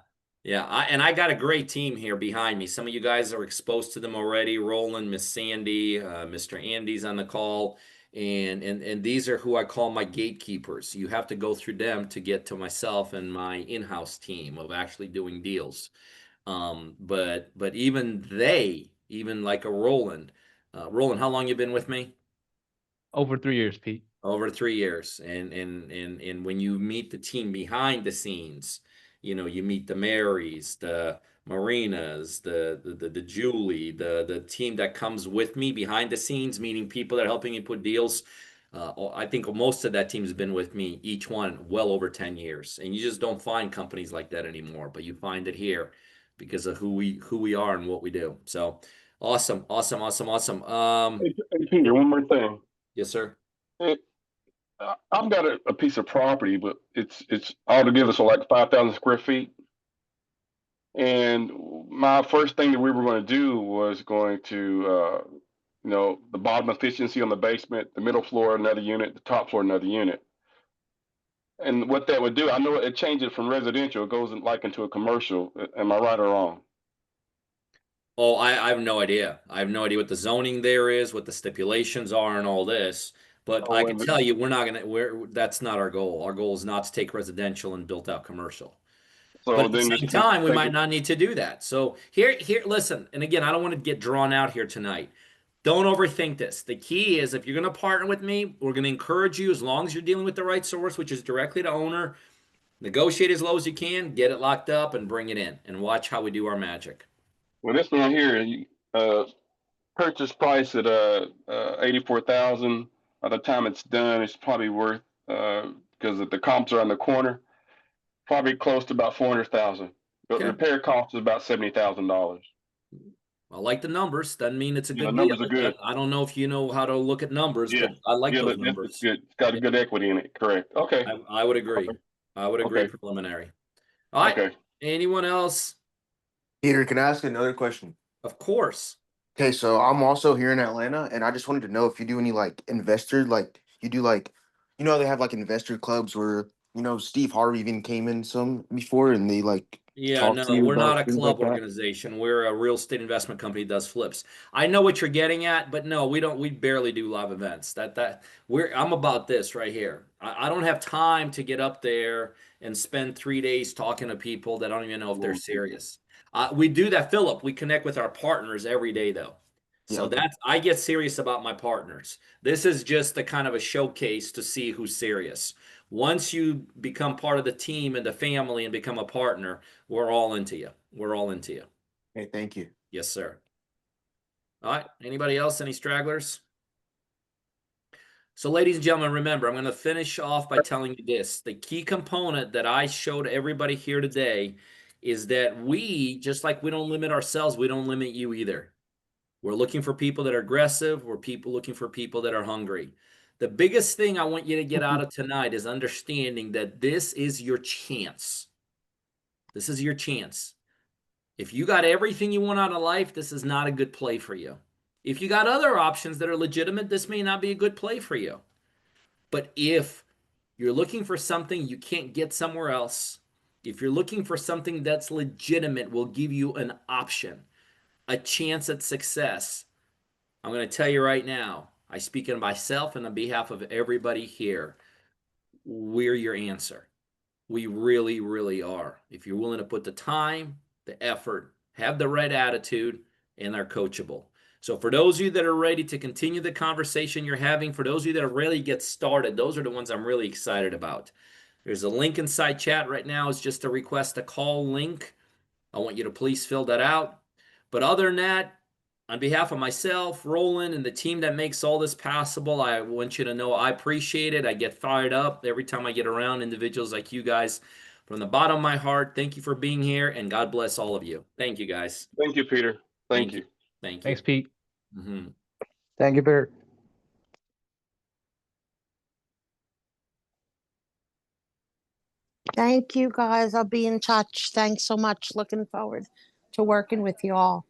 Yeah. I got a great team here behind me. Some of you guys are exposed to them already. Roland, Miss Sandy, Mr. Andy's on the call. And these are who I call my gatekeepers. You have to go through them to get to myself and my in-house team of actually doing deals. But even like a Roland, Roland, how long you been with me? Over 3 years, Pete. Over 3 years. And when you meet the team behind the scenes, you know, you meet the Marys, the Marinas, the Julie, the team that comes with me behind the scenes, meaning people that are helping me put deals. I think most of that team has been with me, each one well over 10 years. And you just don't find companies like that anymore, but you find it here because of who we are and what we do. So awesome. Hey, Peter, one more thing. Yes, sir. I've got a piece of property, but it's altogether so like 5,000 square feet. And my first thing that we were going to do was going to, the bottom efficiency on the basement, the middle floor, another unit, the top floor, another unit. And what that would do, I know it changes from residential, it goes into a commercial. Am I right or wrong? Oh, I have no idea. I have no idea what the zoning there is, what the stipulations are, and all this. But I can tell you, that's not our goal. Our goal is not to take residential and built out commercial. So but at the same time, we might not need to do that. So here, listen. And again, I don't want to get drawn out here tonight. Don't overthink this. The key is if you're going to partner with me, we're going to encourage you, as long as you're dealing with the right source, which is directly to owner, negotiate as low as you can, get it locked up, and bring it in, and watch how we do our magic. Well, this one here, purchase price at 84,000. By the time it's done, it's probably worth because the comps are on the corner, probably close to about 400,000. But repair cost is about $70,000. I like the numbers. Doesn't mean it's a good the numbers deal. Are good. I don't know if you know how to look at numbers, but I like those numbers. It's good. It's got a good equity in it. Correct. Okay. I would agree. Okay. I would agree. Preliminary. All right. Okay. Anyone else? Peter, can I ask another question? Of course. Okay, so I'm also here in Atlanta, and I just wanted to know if you do any investor, they have investor clubs where Steve Harvey even came in some before, and they Yeah, no, we're not a club organization. We're a real estate investment company that does flips. I know what you're getting at, but no, we don't. We barely do live events. I'm about this right here. I don't have time to get up there and spend 3 days talking to people that I don't even know if they're serious. We do that, Philip. We connect with our partners every day, though. So I get serious about my partners. This is just a kind of a showcase to see who's serious. Once you become part of the team and the family and become a partner, we're all into you. We're all into you. Hey, thank you. Yes, sir. All right. Anybody else? Any stragglers? So, ladies and gentlemen, remember, I'm going to finish off by telling you this. The key component that I showed everybody here today is that just like we don't limit ourselves, we don't limit you either. We're looking for people that are aggressive. We're looking for people that are hungry. The biggest thing I want you to get out of tonight is understanding that this is your chance. This is your chance. If you got everything you want out of life, this is not a good play for you. If you got other options that are legitimate, this may not be a good play for you. But if you're looking for something you can't get somewhere else, if you're looking for something that's legitimate, will give you an option, a chance at success, I'm going to tell you right now, I speak on myself and on behalf of everybody here, we're your answer. We really, really are. If you're willing to put the time, the effort, have the right attitude, and are coachable. So for those of you that are ready to continue the conversation you're having, for those of you that are ready to get started, those are the ones I'm really excited about. There's a link inside chat right now. It's just a request to call link. I want you to please fill that out. But other than that, on behalf of myself, Roland, and the team that makes all this possible, I want you to know I appreciate it. I get fired up every time I get around individuals like you guys. from the bottom of my heart, thank you for being here, and God bless all of you. Thank you, guys. Thank you, Peter. Thank you. Thank you. Thanks, Pete. Mm-hmm. Thank you, Peter. Thank you, guys. I'll be in touch. Thanks so much. Looking forward to working with you all.